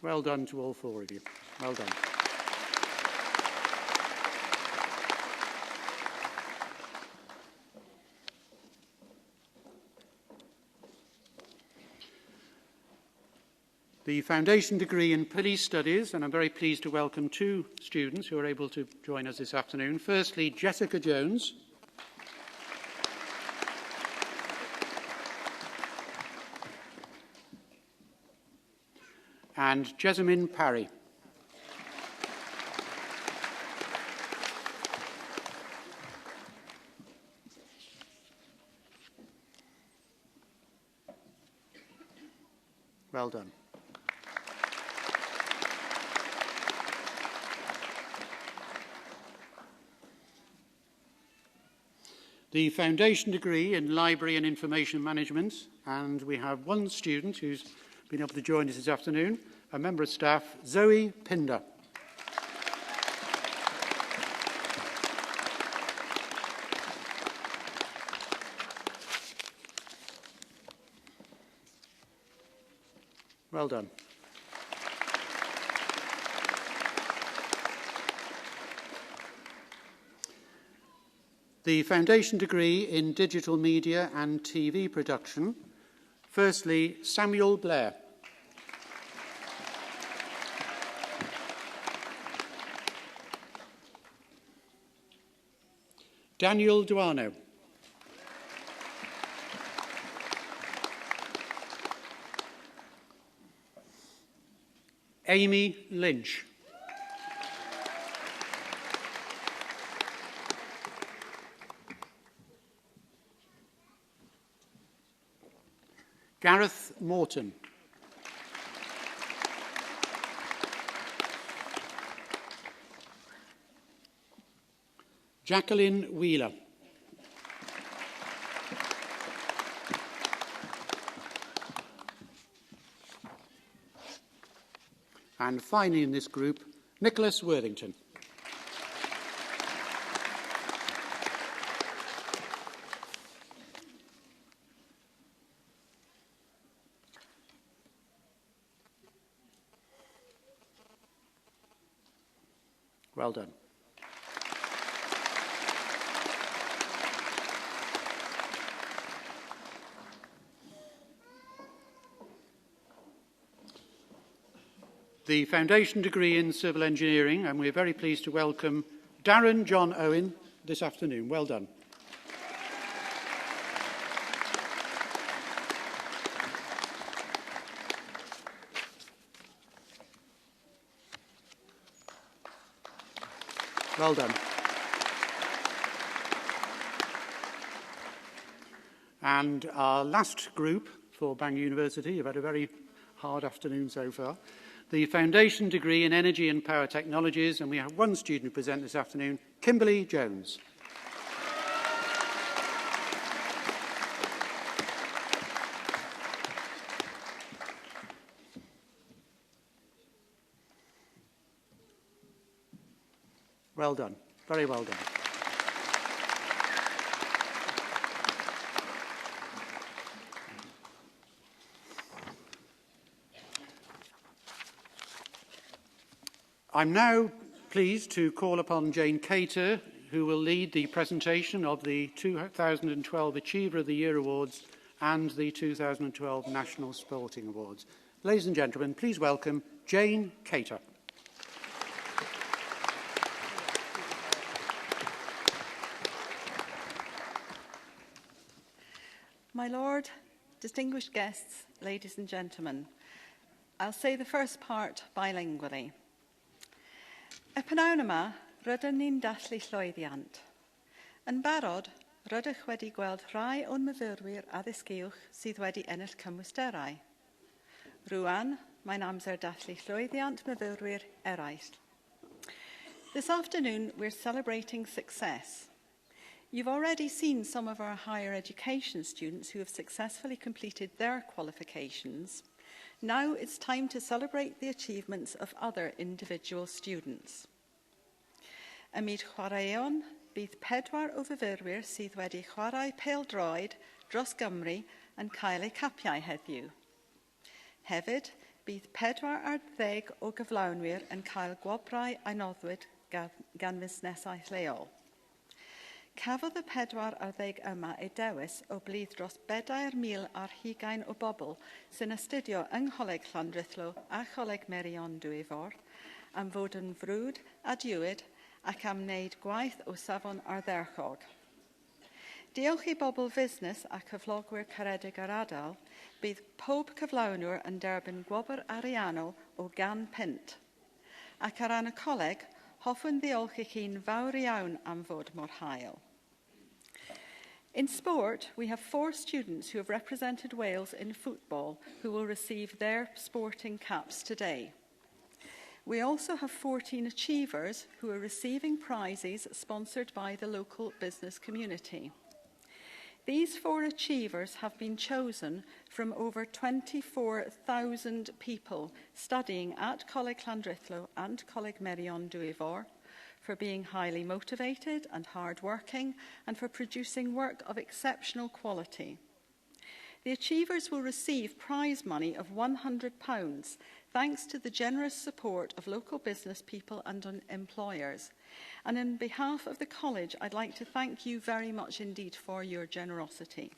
Well done to all four of you. Well done. The foundation degree in police studies, and I'm very pleased to welcome two students who are able to join us this afternoon. Firstly, Jessica Jones. And Jessamine Parry. Well done. The foundation degree in library and information management, and we have one student who's been able to join us this afternoon, a member of staff, Zoe Pinder. Well done. The foundation degree in digital media and TV production. Firstly, Samuel Blair. Daniel Duano. Amy Lynch. Gareth Morton. Jacqueline Wheeler. And finally in this group, Nicholas Worthington. Well done. The foundation degree in civil engineering, and we're very pleased to welcome Darren John Owen this afternoon. Well done. Well done. And our last group for Bangor University, you've had a very hard afternoon so far. The foundation degree in energy and power technologies, and we have one student present this afternoon, Kimberly Jones. Well done. Very well done. I'm now pleased to call upon Jane Cater, who will lead the presentation of the 2012 Achiever of the Year Awards and the 2012 National Sporting Awards. Ladies and gentlemen, please welcome Jane Cater. My Lord, distinguished guests, ladies and gentlemen, I'll say the first part bilingually. Y pnawn yma, rydyn ni'n dathlu llwyddiant. Yn barod, rydych wedi gweld rhai o'n myfyrwyr addysg uwch sydd wedi ennill cymwysterau. Rwan, mae'n amser dathlu llwyddiant myfyrwyr eraill. This afternoon, we're celebrating success. You've already seen some of our higher education students who have successfully completed their qualifications. Now it's time to celebrate the achievements of other individual students. Ymyd chwaraeon, bydd 4 o fyfyrwyr sydd wedi chwarae pêl-droed dros Gymru yn cael eu capiau heddiw. Hefyd, bydd 40 o gyflawnwyr yn cael gwobrau a noddwyd gan fusnesau lleol. Cafodd y 40 yma eu dewis o blith dros 4,000 ar hugain o bobl sy'n astudio yng Ngholeg Llandrillo a Choleg Merion Dwyfor am fod yn frwd a diwyd ac am wneud gwaith o safon ardderchog. Diolch i bobl fusnes a cyflogwyr caredig ar adael, bydd pob cyflawnwr yn derbyn gwobr ariannol o £100. Ac ar ran y coleg, hoffwn ddiolch i chi'n fawr iawn am fod mor hael. In sport, we have 4 students who have represented Wales in football who will receive their sporting caps today. We also have 14 achievers who are receiving prizes sponsored by the local business community. These 4 achievers have been chosen from over 24,000 people studying at Coleg Llandrillo and Coleg Merion Dwyfor, for being highly motivated and hard-working, and for producing work of exceptional quality. The achievers will receive prize money of £100, thanks to the generous support of local business people and employers. And on behalf of the college, I'd like to thank you very much indeed for your generosity.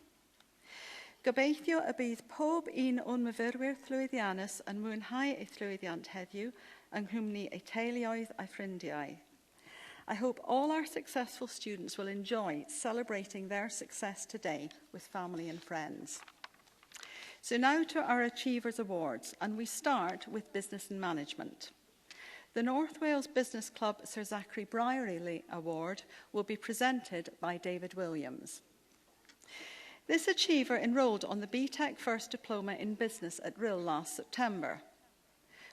Gobeithio y bydd pob un o'n myfyrwyr llwyddiannus yn mwynhau eu llwyddiant heddiw yng nghwmni eu teuluoedd a'i ffrindiau. I hope all our successful students will enjoy celebrating their success today with family and friends. So now to our Achievers Awards, and we start with Business and Management. The North Wales Business Club Sir Zachary Brierley Award will be presented by David Williams. This achiever enrolled on the BTEC First Diploma in Business at RIL last September.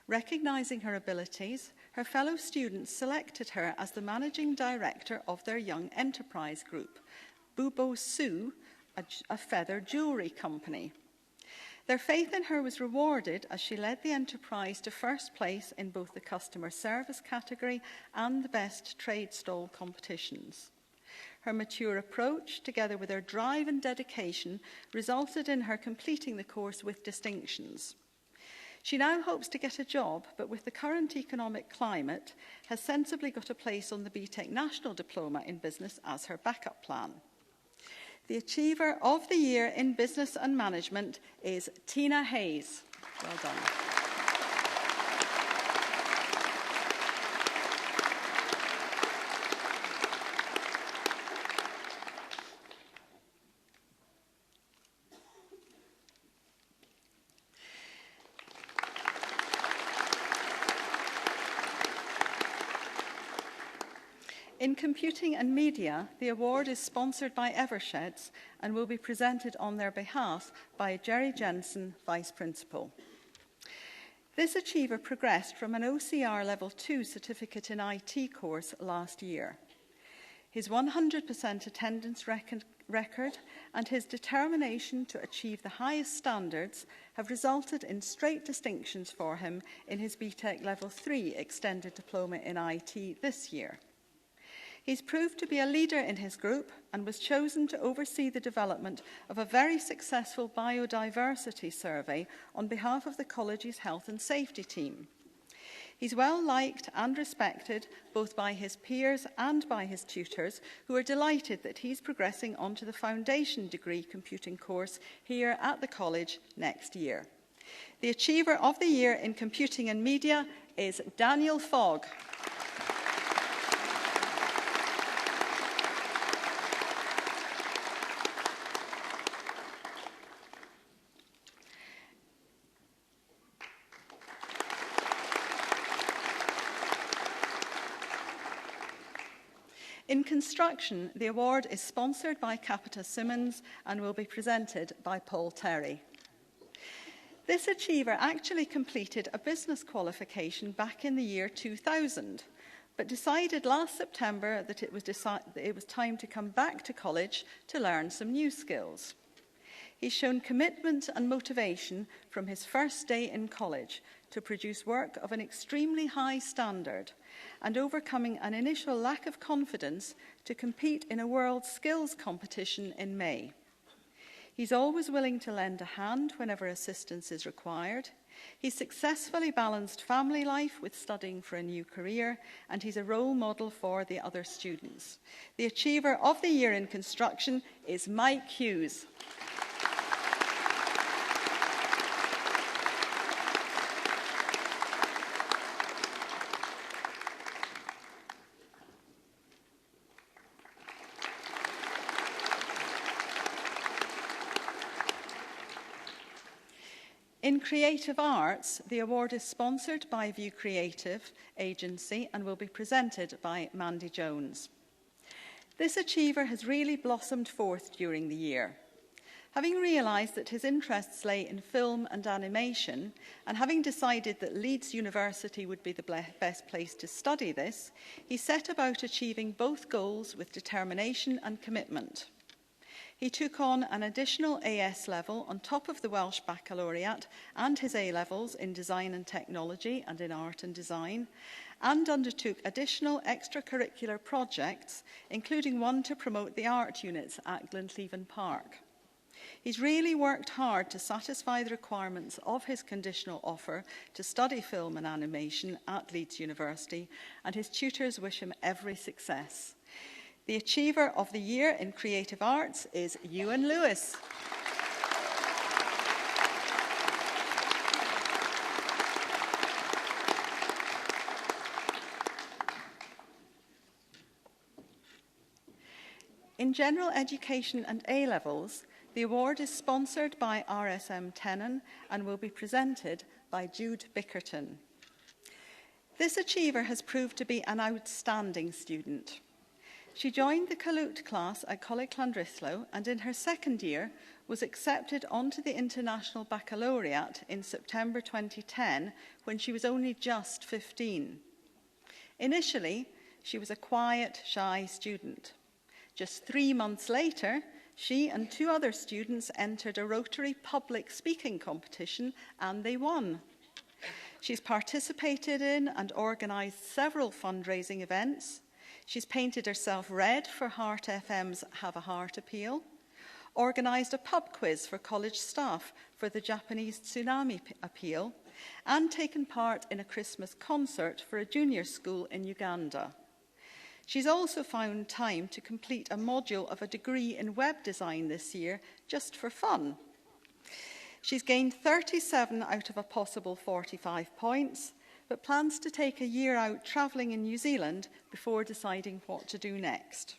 Recognising her abilities, her fellow students selected her as the Managing Director of their Young Enterprise Group, Bubo Sue, a feather jewellery company. Their faith in her was rewarded as she led the enterprise to first place in both the customer service category and the best trade stall competitions. Her mature approach, together with her drive and dedication, resulted in her completing the course with distinctions. She now hopes to get a job, but with the current economic climate, has sensibly got a place on the BTEC National Diploma in Business as her backup plan. The Achiever of the Year in Business and Management is Tina Hayes. Well done. In Computing and Media, the award is sponsored by Eversheds and will be presented on their behalf by Jerry Jensen, Vice Principal. This achiever progressed from an OCR Level 2 Certificate in IT course last year. His 100% attendance record and his determination to achieve the highest standards have resulted in straight distinctions for him in his BTEC Level 3 Extended Diploma in IT this year. He's proved to be a leader in his group and was chosen to oversee the development of a very successful biodiversity survey on behalf of the college's health and safety team. He's well liked and respected both by his peers and by his tutors, who are delighted that he's progressing onto the foundation degree computing course here at the college next year. The Achiever of the Year in Computing and Media is Daniel Fogg. In construction, the award is sponsored by Capita Simmons and will be presented by Paul Terry. This achiever actually completed a business qualification back in the year 2000, but decided last September that it was time to come back to college to learn some new skills. He's shown commitment and motivation from his first day in college to produce work of an extremely high standard and overcoming an initial lack of confidence to compete in a world skills competition in May. He's always willing to lend a hand whenever assistance is required. He's successfully balanced family life with studying for a new career, and he's a role model for the other students. The Achiever of the Year in Construction is Mike Hughes. In creative arts, the award is sponsored by View Creative Agency and will be presented by Mandy Jones. This achiever has really blossomed forth during the year. Having realised that his interests lay in film and animation, and having decided that Leeds University would be the best place to study this, he set about achieving both goals with determination and commitment. He took on an additional AS level on top of the Welsh Baccalaureate and his A-levels in Design and Technology and in Art and Design, and undertook additional extracurricular projects, including one to promote the art units at Glenleven Park. He's really worked hard to satisfy the requirements of his conditional offer to study film and animation at Leeds University, and his tutors wish him every success. The Achiever of the Year in Creative Arts is Ewan Lewis. In general education and A-levels, the award is sponsored by RSM Tenon and will be presented by Jude Bickerton. This achiever has proved to be an outstanding student. She joined the Caloot class at Coleg Llandrillo and in her second year was accepted onto the International Baccalaureate in September 2010 when she was only just 15. Initially, she was a quiet, shy student. Just 3 months later, she and 2 other students entered a Rotary public speaking competition and they won. She's participated in and organised several fundraising events. She's painted herself red for Heart FM's Have a Heart appeal, organised a pub quiz for college staff for the Japanese tsunami appeal, and taken part in a Christmas concert for a junior school in Uganda. She's also found time to complete a module of a degree in web design this year, just for fun. She's gained 37 out of a possible 45 points, but plans to take a year out travelling in New Zealand before deciding what to do next.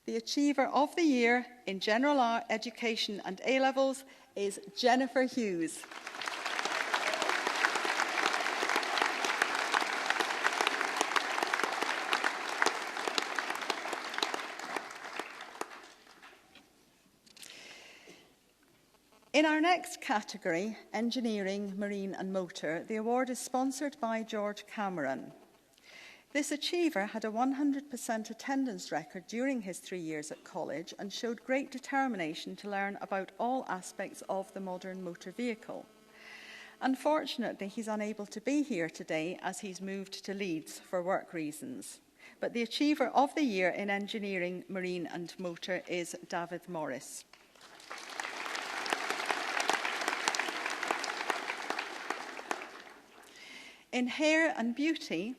The Achiever of the Year in General Education and A-levels is Jennifer Hughes. In our next category, Engineering, Marine and Motor, the award is sponsored by George Cameron. This achiever had a 100% attendance record during his 3 years at college and showed great determination to learn about all aspects of the modern motor vehicle. Unfortunately, he's unable to be here today as he's moved to Leeds for work reasons. But the Achiever of the Year in Engineering, Marine and Motor is David Morris. In Hair and Beauty,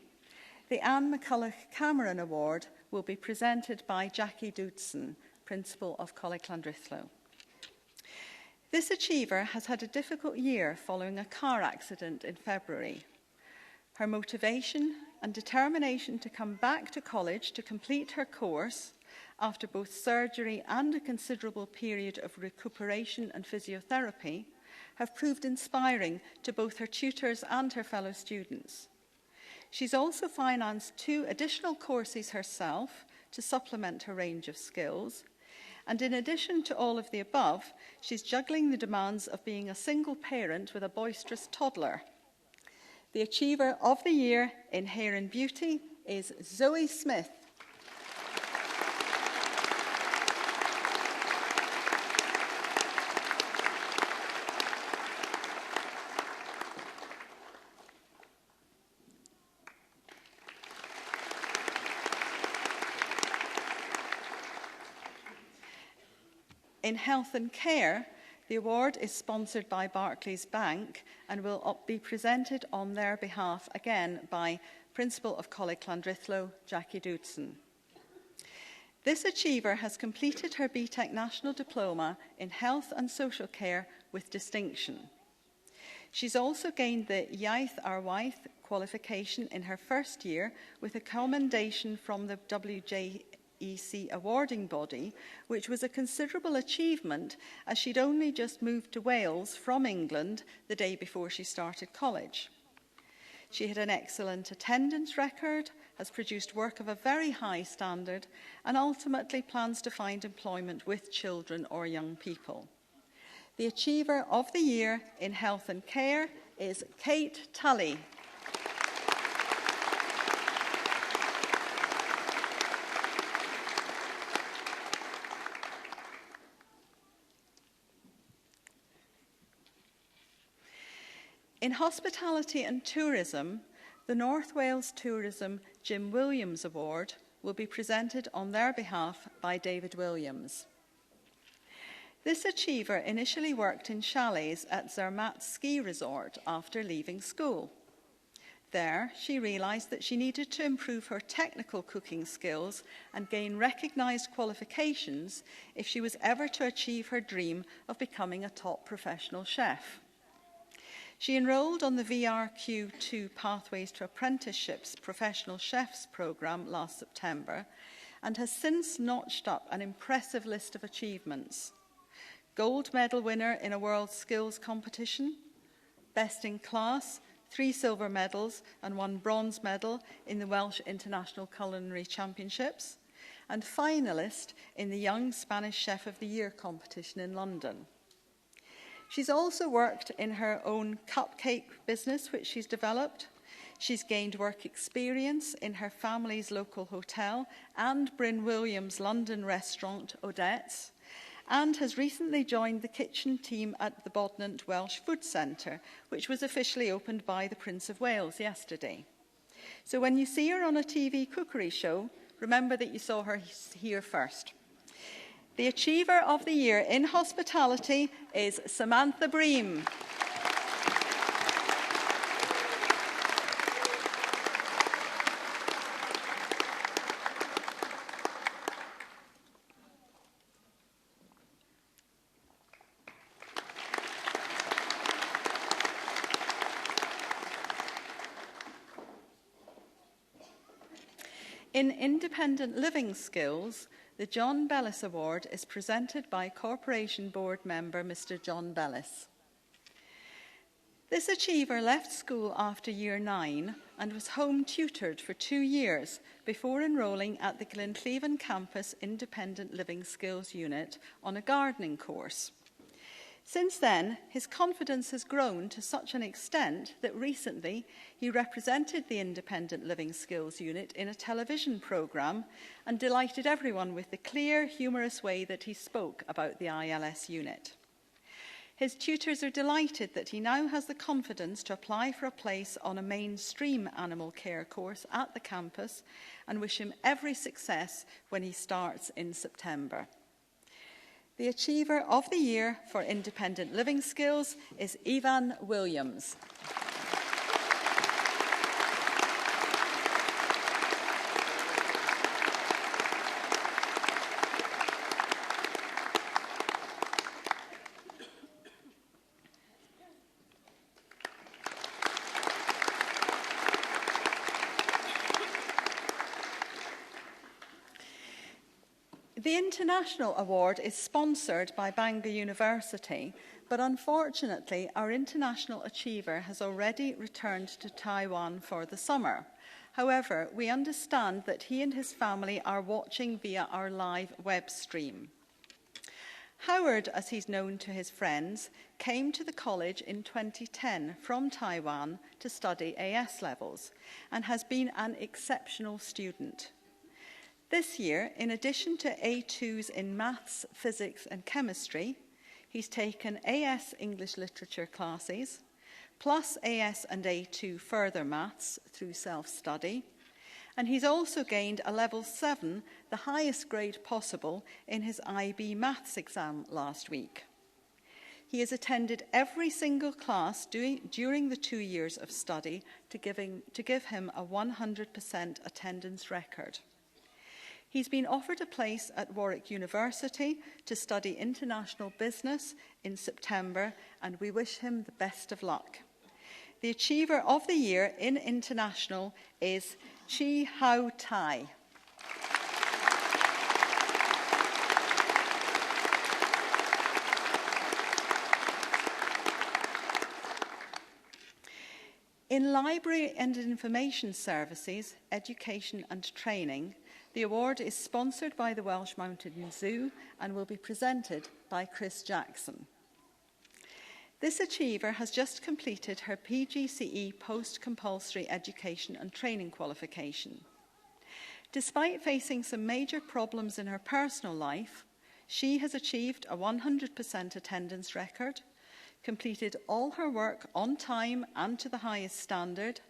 the Anne McCulloch Cameron Award will be presented by Jackie Doodson, Principal of Coleg Llandrillo. This achiever has had a difficult year following a car accident in February. Her motivation and determination to come back to college to complete her course after both surgery and a considerable period of recuperation and physiotherapy have proved inspiring to both her tutors and her fellow students. She's also financed 2 additional courses herself to supplement her range of skills. And in addition to all of the above, she's juggling the demands of being a single parent with a boisterous toddler. The Achiever of the Year in Hair and Beauty is Zoe Smith. In health and care, the award is sponsored by Barclays Bank and will be presented on their behalf again by Principal of Coleg Llandrillo, Jackie Doodson. This achiever has completed her BTEC National Diploma in Health and Social Care with distinction. She's also gained the Iaith ar Waith qualification in her first year with a commendation from the WJEC awarding body, which was a considerable achievement as she'd only just moved to Wales from England the day before she started college. She had an excellent attendance record, has produced work of a very high standard, and ultimately plans to find employment with children or young people. The Achiever of the Year in Health and Care is Kate Tully. In hospitality and tourism, the North Wales Tourism Jim Williams Award will be presented on their behalf by David Williams. This achiever initially worked in chalets at Zermatt Ski Resort after leaving school. There, she realised that she needed to improve her technical cooking skills and gain recognised qualifications if she was ever to achieve her dream of becoming a top professional chef. She enrolled on the VRQ2 Pathways to Apprenticeships Professional Chefs programme last September and has since notched up an impressive list of achievements. Gold medal winner in a World Skills competition, best in class, 3 silver medals and 1 bronze medal in the Welsh International Culinary Championships, and finalist in the Young Spanish Chef of the Year competition in London. She's also worked in her own cupcake business, which she's developed. She's gained work experience in her family's local hotel and Bryn Williams' London restaurant, Odette's, and has recently joined the kitchen team at the Bodnant Welsh Food Centre, which was officially opened by the Prince of Wales yesterday. So when you see her on a TV cookery show, remember that you saw her here first. The Achiever of the Year in Hospitality is Samantha Bream. In independent living skills, the John Bellis Award is presented by Corporation Board member Mr. John Bellis. This achiever left school after year 9 and was home tutored for 2 years before enrolling at the Glencleven Campus Independent Living Skills Unit on a gardening course. Since then, his confidence has grown to such an extent that recently he represented the Independent Living Skills Unit in a television programme and delighted everyone with the clear, humorous way that he spoke about the ILS unit. His tutors are delighted that he now has the confidence to apply for a place on a mainstream animal care course at the campus and wish him every success when he starts in September. The Achiever of the Year for Independent Living Skills is Ivan Williams. The International Award is sponsored by Bangor University, but unfortunately our international achiever has already returned to Taiwan for the summer. However, we understand that he and his family are watching via our live web stream. Howard, as he's known to his friends, came to the college in 2010 from Taiwan to study AS levels and has been an exceptional student. This year, in addition to A2s in maths, physics and chemistry, he's taken AS English literature classes, plus AS and A2 further maths through self-study, and he's also gained a level 7, the highest grade possible, in his IB maths exam last week. He has attended every single class during the 2 years of study to give him a 100% attendance record. He's been offered a place at Warwick University to study international business in September, and we wish him the best of luck. The Achiever of the Year in International is Chi Hao Tai. In Library and Information Services, Education and Training, the award is sponsored by the Welsh Mountain Zoo and will be presented by Chris Jackson. This achiever has just completed her PGCE post-compulsory education and training qualification. Despite facing some major problems in her personal life, she has achieved a 100% attendance record, completed all her work on time and to the highest standard,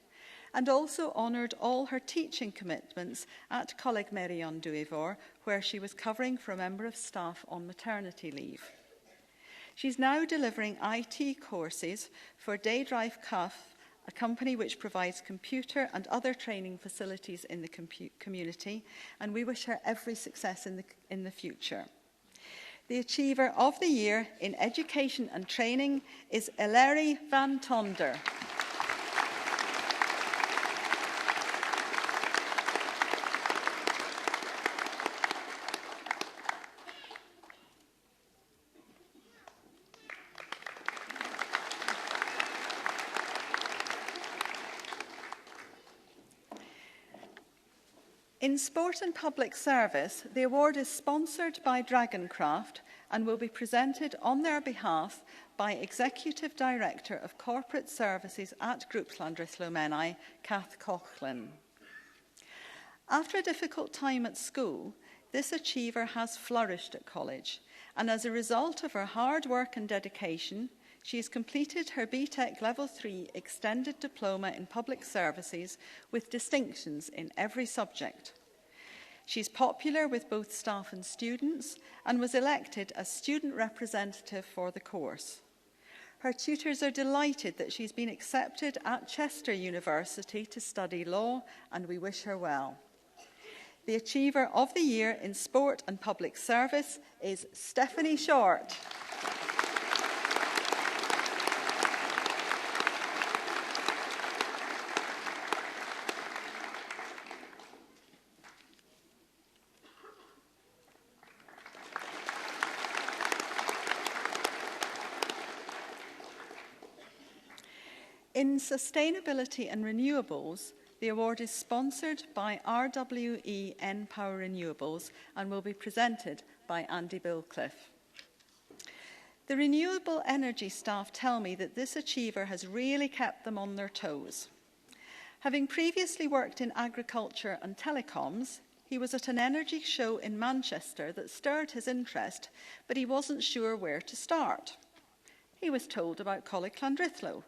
and also honoured all her teaching commitments at Coleg Merion Dwyfor, where she was covering for a member of staff on maternity leave. She's now delivering IT courses for Day Drive Cuff, a company which provides computer and other training facilities in the community, and we wish her every success in the future. The Achiever of the Year in Education and Training is Ellery van Tonder. In Sport and Public Service, the award is sponsored by Dragoncraft and will be presented on their behalf by Executive Director of Corporate Services at Group Llandrillo Menai, Kath Coughlin. After a difficult time at school, this achiever has flourished at college, and as a result of her hard work and dedication, she has completed her BTEC Level 3 Extended Diploma in Public Services with distinctions in every subject. She's popular with both staff and students and was elected as student representative for the course. Her tutors are delighted that she's been accepted at Chester University to study law, and we wish her well. The Achiever of the Year in Sport and Public Service is Stephanie Short. In Sustainability and Renewables, the award is sponsored by RWE N-Power Renewables and will be presented by Andy Bilcliffe. The renewable energy staff tell me that this achiever has really kept them on their toes. Having previously worked in agriculture and telecoms, he was at an energy show in Manchester that stirred his interest, but he wasn't sure where to start. He was told about Coleg Llandrillo,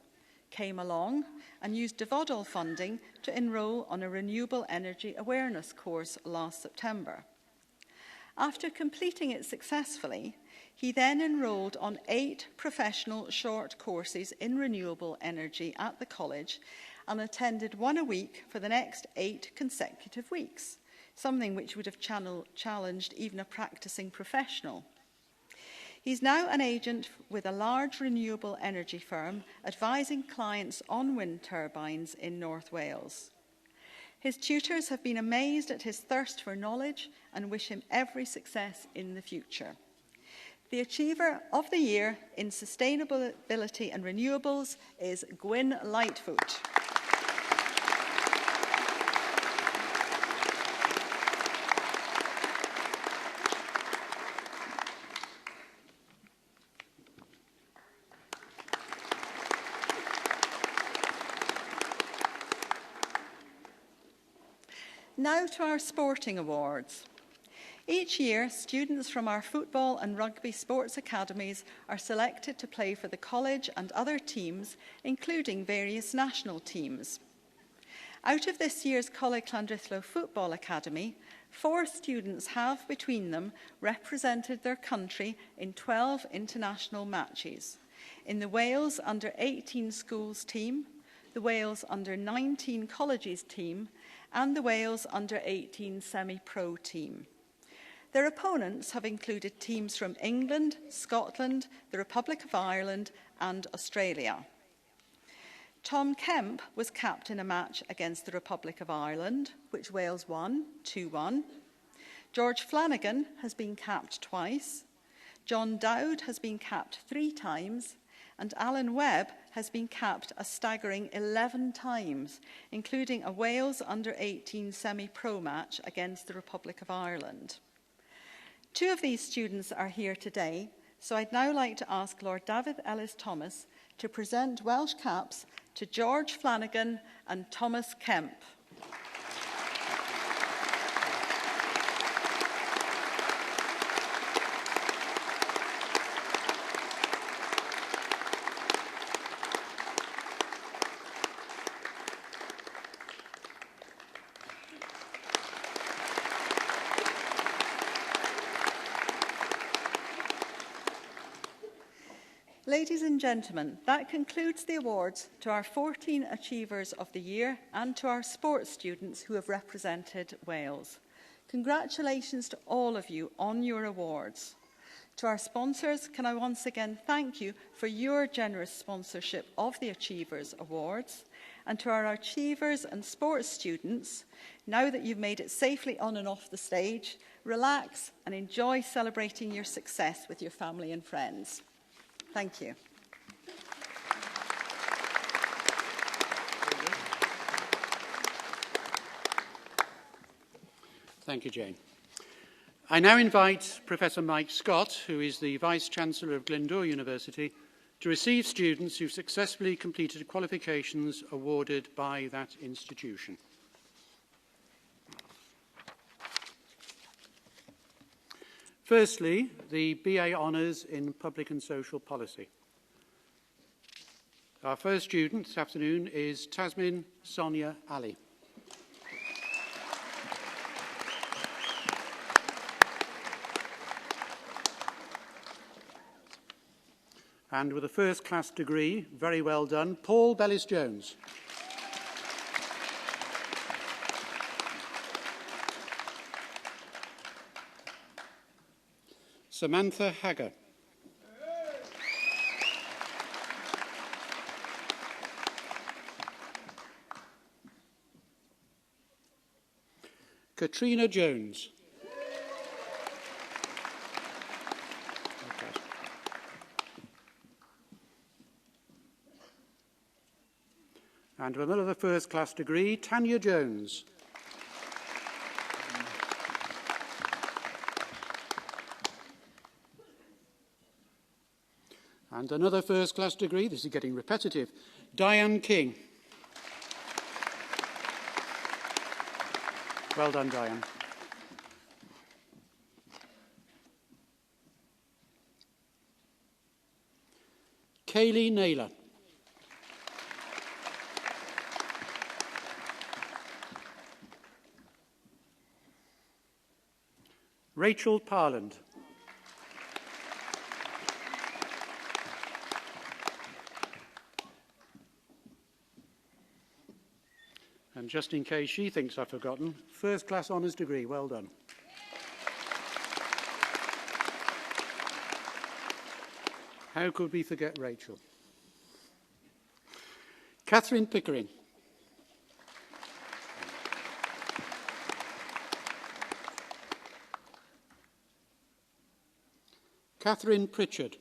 came along and used Dyfodol funding to enrol on a renewable energy awareness course last September. After completing it successfully, he then enrolled on 8 professional short courses in renewable energy at the college and attended one a week for the next 8 consecutive weeks, something which would have challenged even a practicing professional. He's now an agent with a large renewable energy firm advising clients on wind turbines in North Wales. His tutors have been amazed at his thirst for knowledge and wish him every success in the future. The Achiever of the Year in Sustainability and Renewables is Gwyn Lightfoot. Now to our sporting awards. Each year, students from our football and rugby sports academies are selected to play for the college and other teams, including various national teams. Out of this year's Coleg Llandrillo Football Academy, 4 students have, between them, represented their country in 12 international matches. In the Wales Under-18 Schools team, the Wales Under-19 Colleges team, and the Wales Under-18 Semi-Pro team. Their opponents have included teams from England, Scotland, the Republic of Ireland, and Australia. Tom Kemp was capped in a match against the Republic of Ireland, which Wales won 2-1. George Flanagan has been capped twice. John Dowd has been capped 3 times. And Alan Webb has been capped a staggering 11 times, including a Wales Under-18 Semi-Pro match against the Republic of Ireland. 2 of these students are here today, so I'd now like to ask Lord David Ellis-Thomas to present Welsh caps to George Flanagan and Thomas Kemp. Ladies and gentlemen, that concludes the awards to our 14 Achievers of the Year and to our sports students who have represented Wales. Congratulations to all of you on your awards. To our sponsors, can I once again thank you for your generous sponsorship of the Achievers Awards. And to our Achievers and sports students, now that you've made it safely on and off the stage, relax and enjoy celebrating your success with your family and friends. Thank you. Thank you, Jane. I now invite Professor Mike Scott, who is the Vice-Chancellor of Glyndŵr University, to receive students who successfully completed qualifications awarded by that institution. Firstly, the BA Honours in Public and Social Policy. Our first student this afternoon is Tasmin Sonia Ali. And with a first-class degree, very well done, Paul Bellis-Jones. Samantha Hagger. Katrina Jones. And with another first-class degree, Tanya Jones. And another first-class degree, this is getting repetitive, Diane King. Well done, Diane. Kaylee Naylor. Rachel Parland. And just in case she thinks I've forgotten, first-class honours degree, well done. How could we forget Rachel? Catherine Pickering. Catherine Pritchard.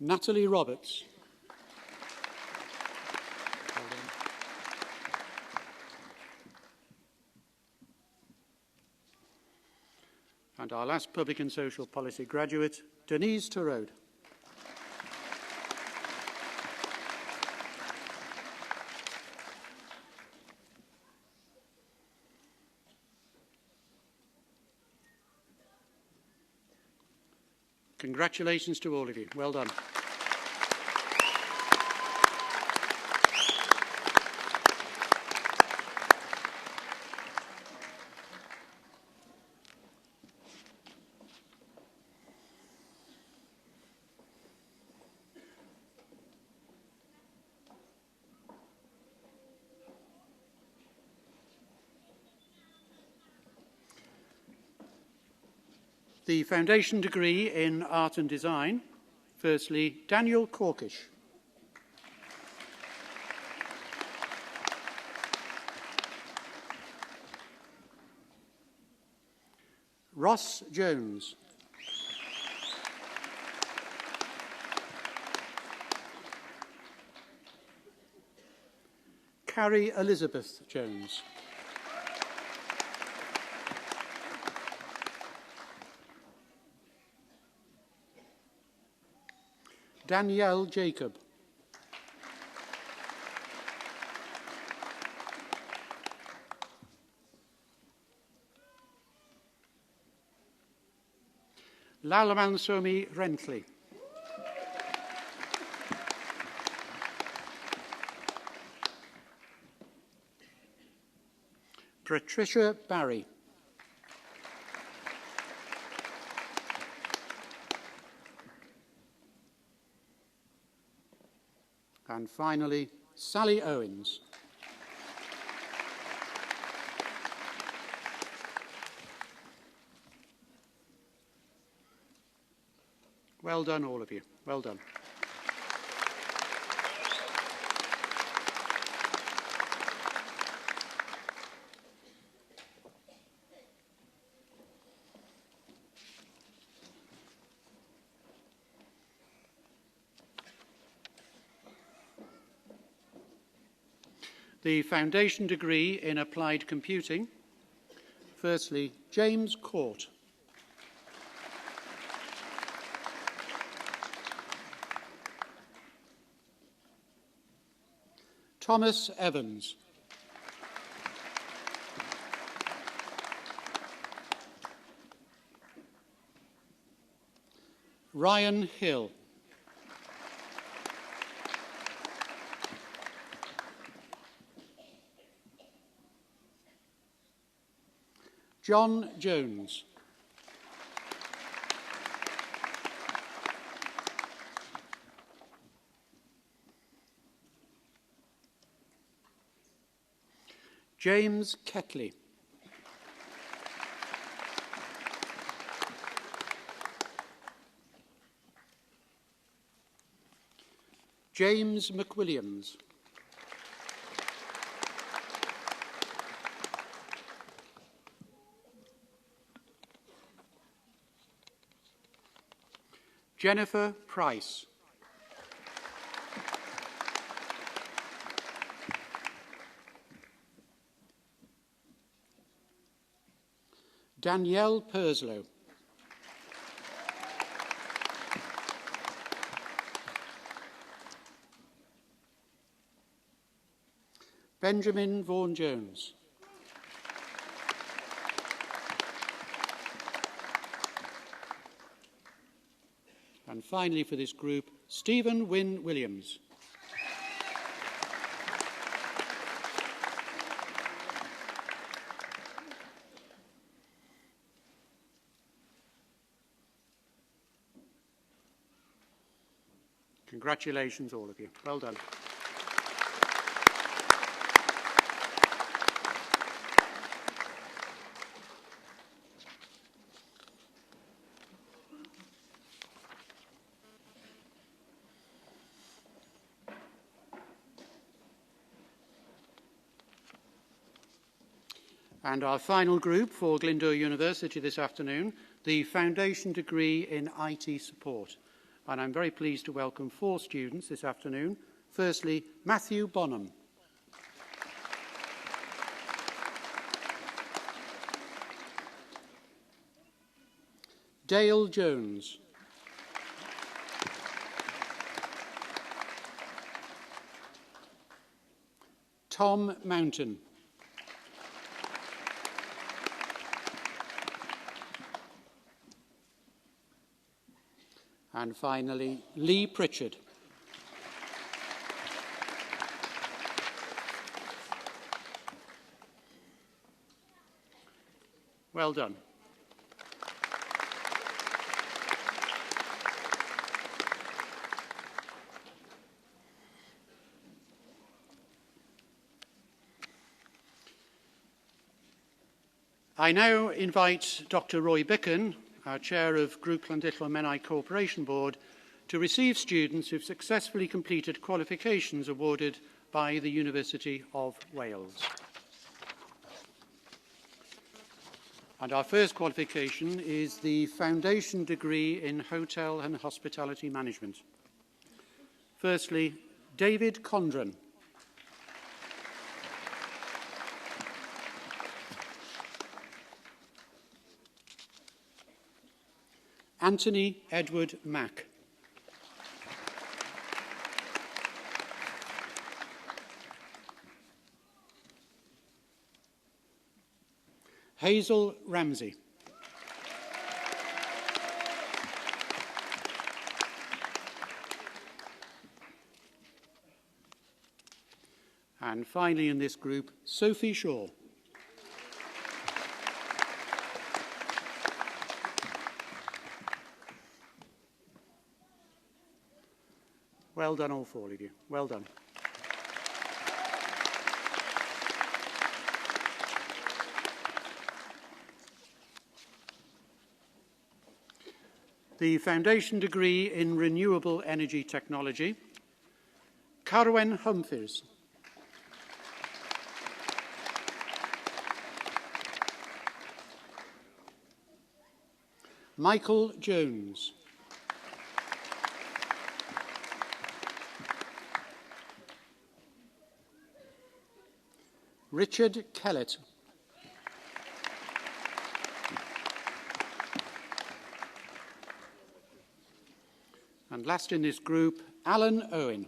Natalie Roberts. And our last Public and Social Policy graduate, Denise Turode. Congratulations to all of you. Well done. The foundation degree in art and design. Firstly, Daniel Corkish. Ross Jones. Carrie Elizabeth Jones. Danielle Jacob. Lalamansomi Rentley. Patricia Barry. And finally, Sally Owens. Well done, all of you. Well done. The foundation degree in applied computing. Firstly, James Court. Thomas Evans. Ryan Hill. John Jones. James Ketley. James McWilliams. Jennifer Price. Danielle Perslow. Benjamin Vaughan-Jones. And finally for this group, Stephen Wynne Williams. Congratulations, all of you. Well done. And our final group for Glyndŵr University this afternoon, the foundation degree in IT support. And I'm very pleased to welcome 4 students this afternoon. Firstly, Matthew Bonham. Dale Jones. Tom Mountain. And finally, Lee Pritchard. Well done. I now invite Dr. Roy Bychan, our Chair of Group Llandudno Menai Cooperation Board, to receive students who've successfully completed qualifications awarded by the University of Wales. And our first qualification is the Foundation Degree in Hotel and Hospitality Management. Firstly, David Condren. Anthony Edward Mack. Hazel Ramsey. And finally in this group, Sophie Shaw. Well done, all four of you. Well done. The Foundation Degree in Renewable Energy Technology, Carwen Humphreys. Michael Jones. Richard Kellett. And last in this group, Alan Owen.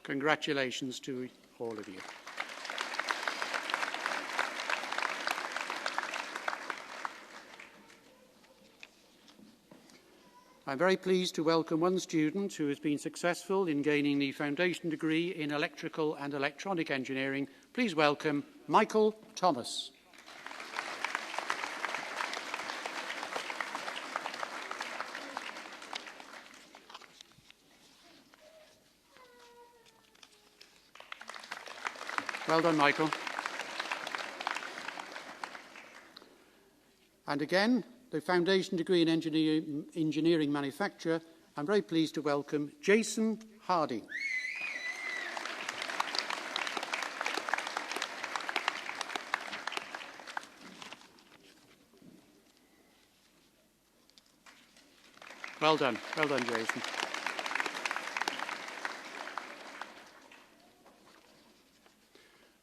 Congratulations to all of you. I'm very pleased to welcome one student who has been successful in gaining the Foundation Degree in Electrical and Electronic Engineering. Please welcome Michael Thomas. Well done, Michael. And again, the Foundation Degree in Engineering Manufacture, I'm very pleased to welcome Jason Hardy. Well done, Jason.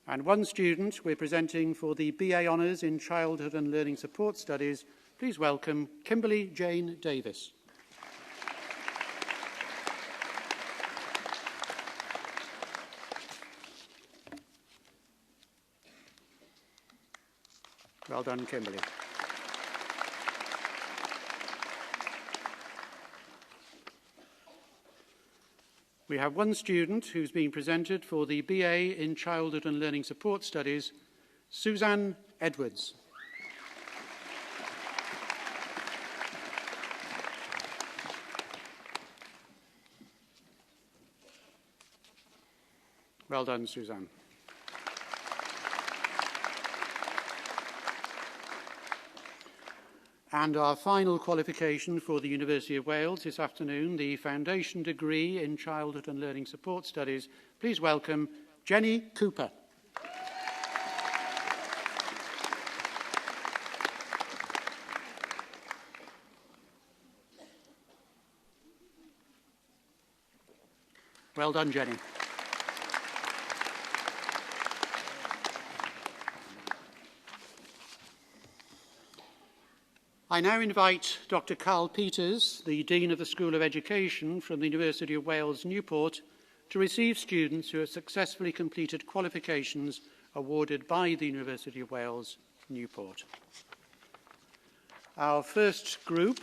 And one student we're presenting for the BA Honours in Childhood and Learning Support Studies. Please welcome Kimberly Jane Davis. Well done, Kimberly. We have one student who's being presented for the BA in Childhood and Learning Support Studies, Suzanne Edwards. Well done, Suzanne. And our final qualification for the University of Wales this afternoon, the Foundation Degree in Childhood and Learning Support Studies. Please welcome Jenny Cooper. Well done, Jenny. I now invite Dr. Carl Peters, the Dean of the School of Education from the University of Wales, Newport, to receive students who have successfully completed qualifications awarded by the University of Wales, Newport. Our first group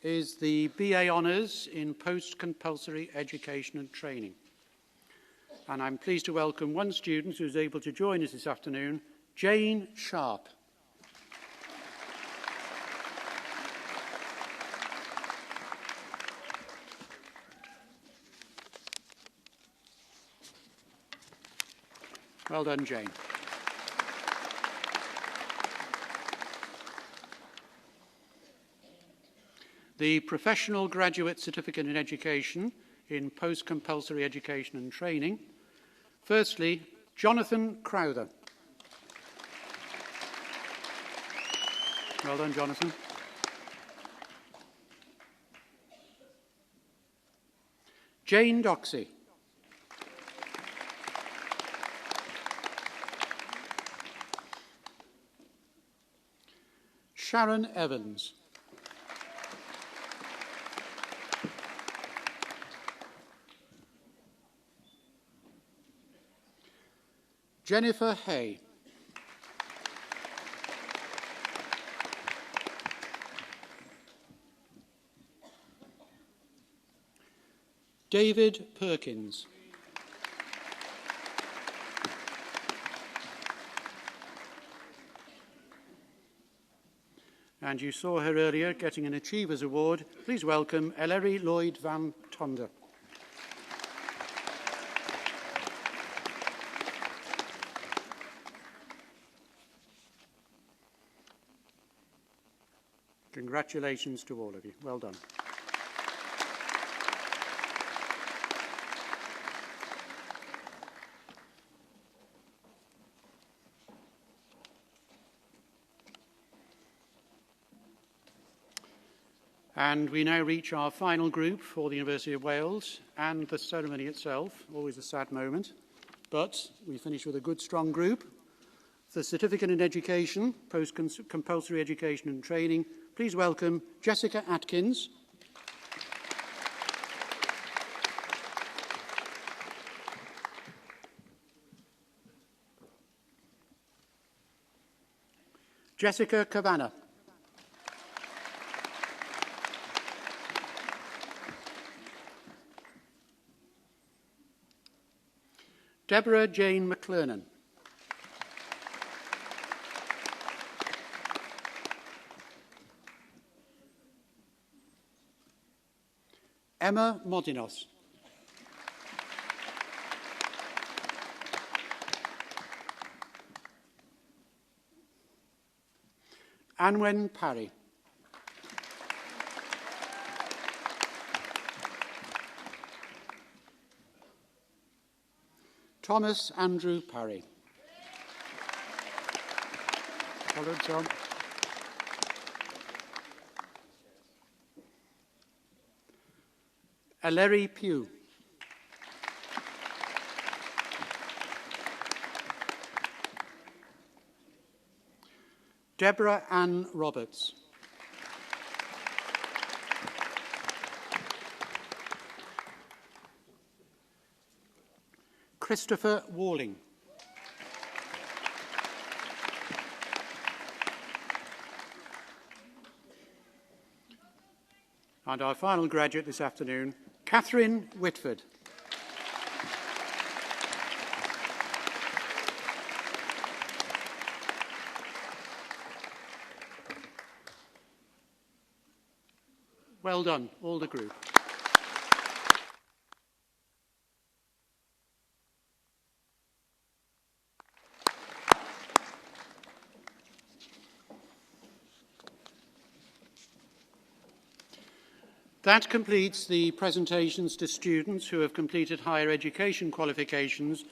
is the BA Honours in Post-Compulsory Education and Training. And I'm pleased to welcome one student who's able to join us this afternoon, Jane Sharp. Well done, Jane. The Professional Graduate Certificate in Education in Post-Compulsory Education and Training. Firstly, Jonathan Crowther. Well done, Jonathan. Jane Doxey. Sharon Evans. Jennifer Hay. David Perkins. And you saw her earlier getting an Achievers Award. Please welcome Ellery Lloyd Van Tonder. Congratulations to all of you. Well done. And we now reach our final group for the University of Wales and the ceremony itself, always a sad moment, but we finish with a good, strong group. The Certificate in Education, Post-Compulsory Education and Training. Please welcome Jessica Atkins. Jessica Cavanagh. Deborah Jane McClernon. Emma Modinos. Anwen Parry. Thomas Andrew Parry. Well done, Tom. Ellery Pugh. Deborah Ann Roberts. Christopher Walling. And our final graduate this afternoon, Catherine Whitford. Well done, all the group. That completes the presentations to students who have completed higher education qualifications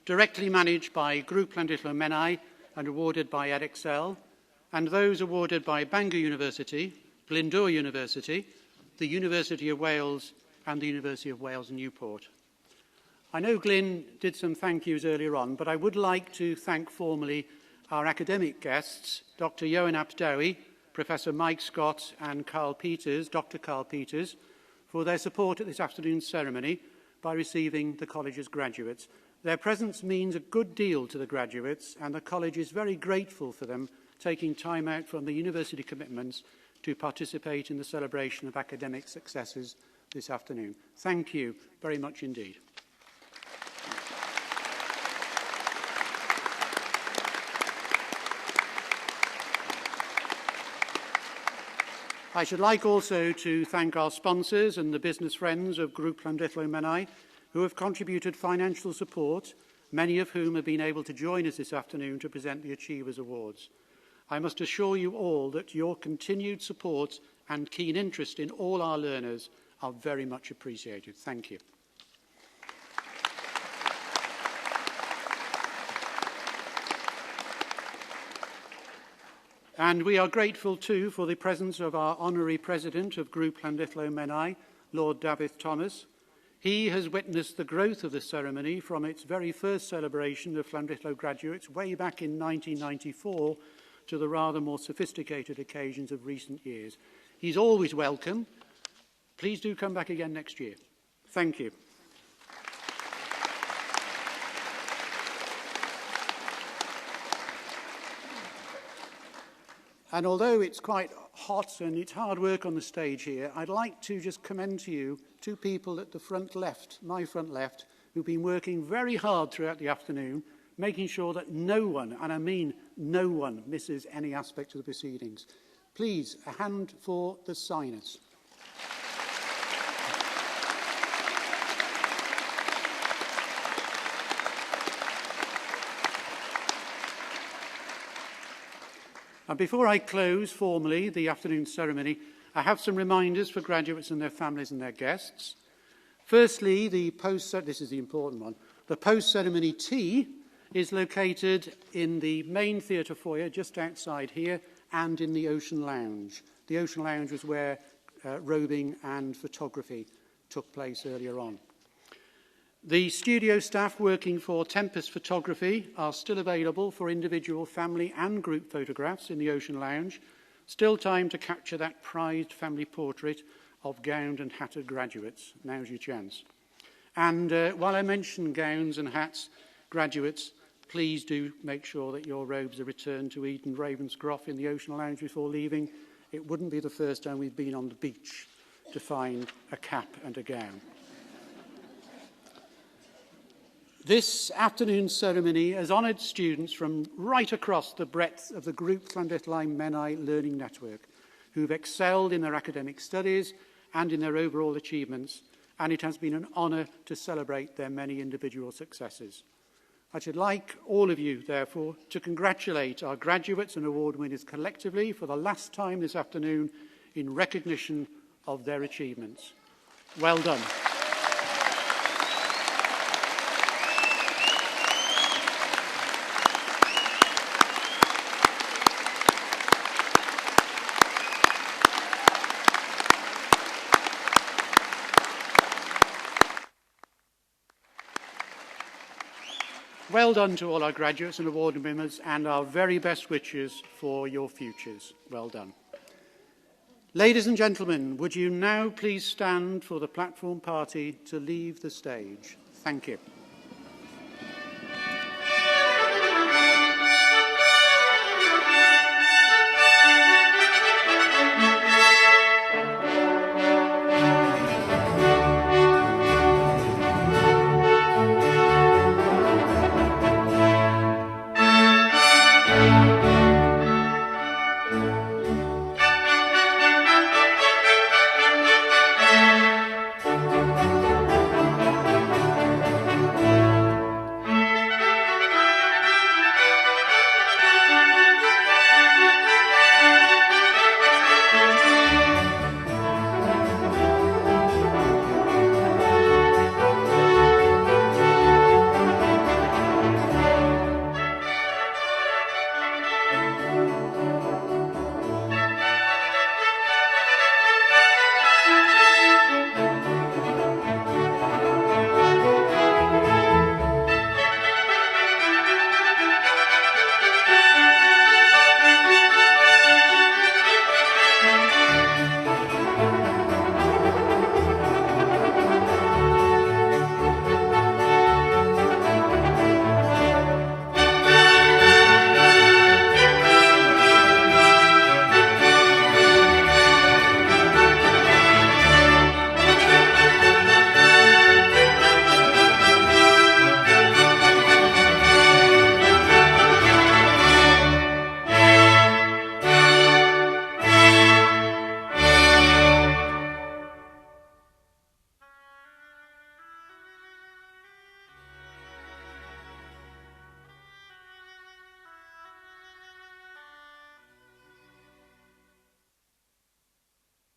directly managed by Grŵp Llandrillo Menai and awarded by Edexcel, and those awarded by Bangor University, Glyndŵr University, the University of Wales and the University of Wales Newport. I know Glyn did some thank yous earlier on, but I would like to thank formally our academic guests, Dr. Ioan ap Dewi, Professor Mike Scott and Carl Peters, Dr. Carl Peters, for their support at this afternoon's ceremony, by receiving the college's graduates. Their presence means a good deal to the graduates, and the college is very grateful for them taking time out from the university commitments to participate in the celebration of academic successes this afternoon. Thank you very much indeed. I should like also to thank our sponsors and the business friends of Group Llandrillo Menai who have contributed financial support, many of whom have been able to join us this afternoon to present the Achievers Awards. I must assure you all that your continued support and keen interest in all our learners are very much appreciated. Thank you. And we are grateful too for the presence of our Honorary President of Group Llandrillo Menai, Lord David Thomas. He has witnessed the growth of the ceremony from its very first celebration of Llandrillo graduates way back in 1994 to the rather more sophisticated occasions of recent years. He's always welcome. Please do come back again next year. Thank you. And although it's quite hot and it's hard work on the stage here, I'd like to just commend to you two people at the front left, my front left, who've been working very hard throughout the afternoon, making sure that no one, and I mean no one, misses any aspect of the proceedings. Please, a hand for the signers. And before I close formally the afternoon ceremony, I have some reminders for graduates and their families and their guests. Firstly, this is the important one. The post-ceremony tea is located in the main theatre foyer just outside here and in the Ocean Lounge. The Ocean Lounge was where robing and photography took place earlier on. The studio staff working for Tempest Photography are still available for individual family and group photographs in the Ocean Lounge. Still time to capture that prized family portrait of gowned and hatted graduates. Now's your chance. And while I mention gowns and hats, graduates, please do make sure that your robes are returned to Eden Ravenscroft in the Ocean Lounge before leaving. It wouldn't be the first time we've been on the beach to find a cap and a gown. This afternoon's ceremony has honoured students from right across the breadth of the Group Llandrillo Menai Learning Network who've excelled in their academic studies and in their overall achievements, and it has been an honour to celebrate their many individual successes. I should like all of you, therefore, to congratulate our graduates and award winners collectively for the last time this afternoon in recognition of their achievements. Well done. Well done to all our graduates and award winners, and our very best wishes for your futures. Well done. Ladies and gentlemen, would you now please stand for the platform party to leave the stage? Thank you.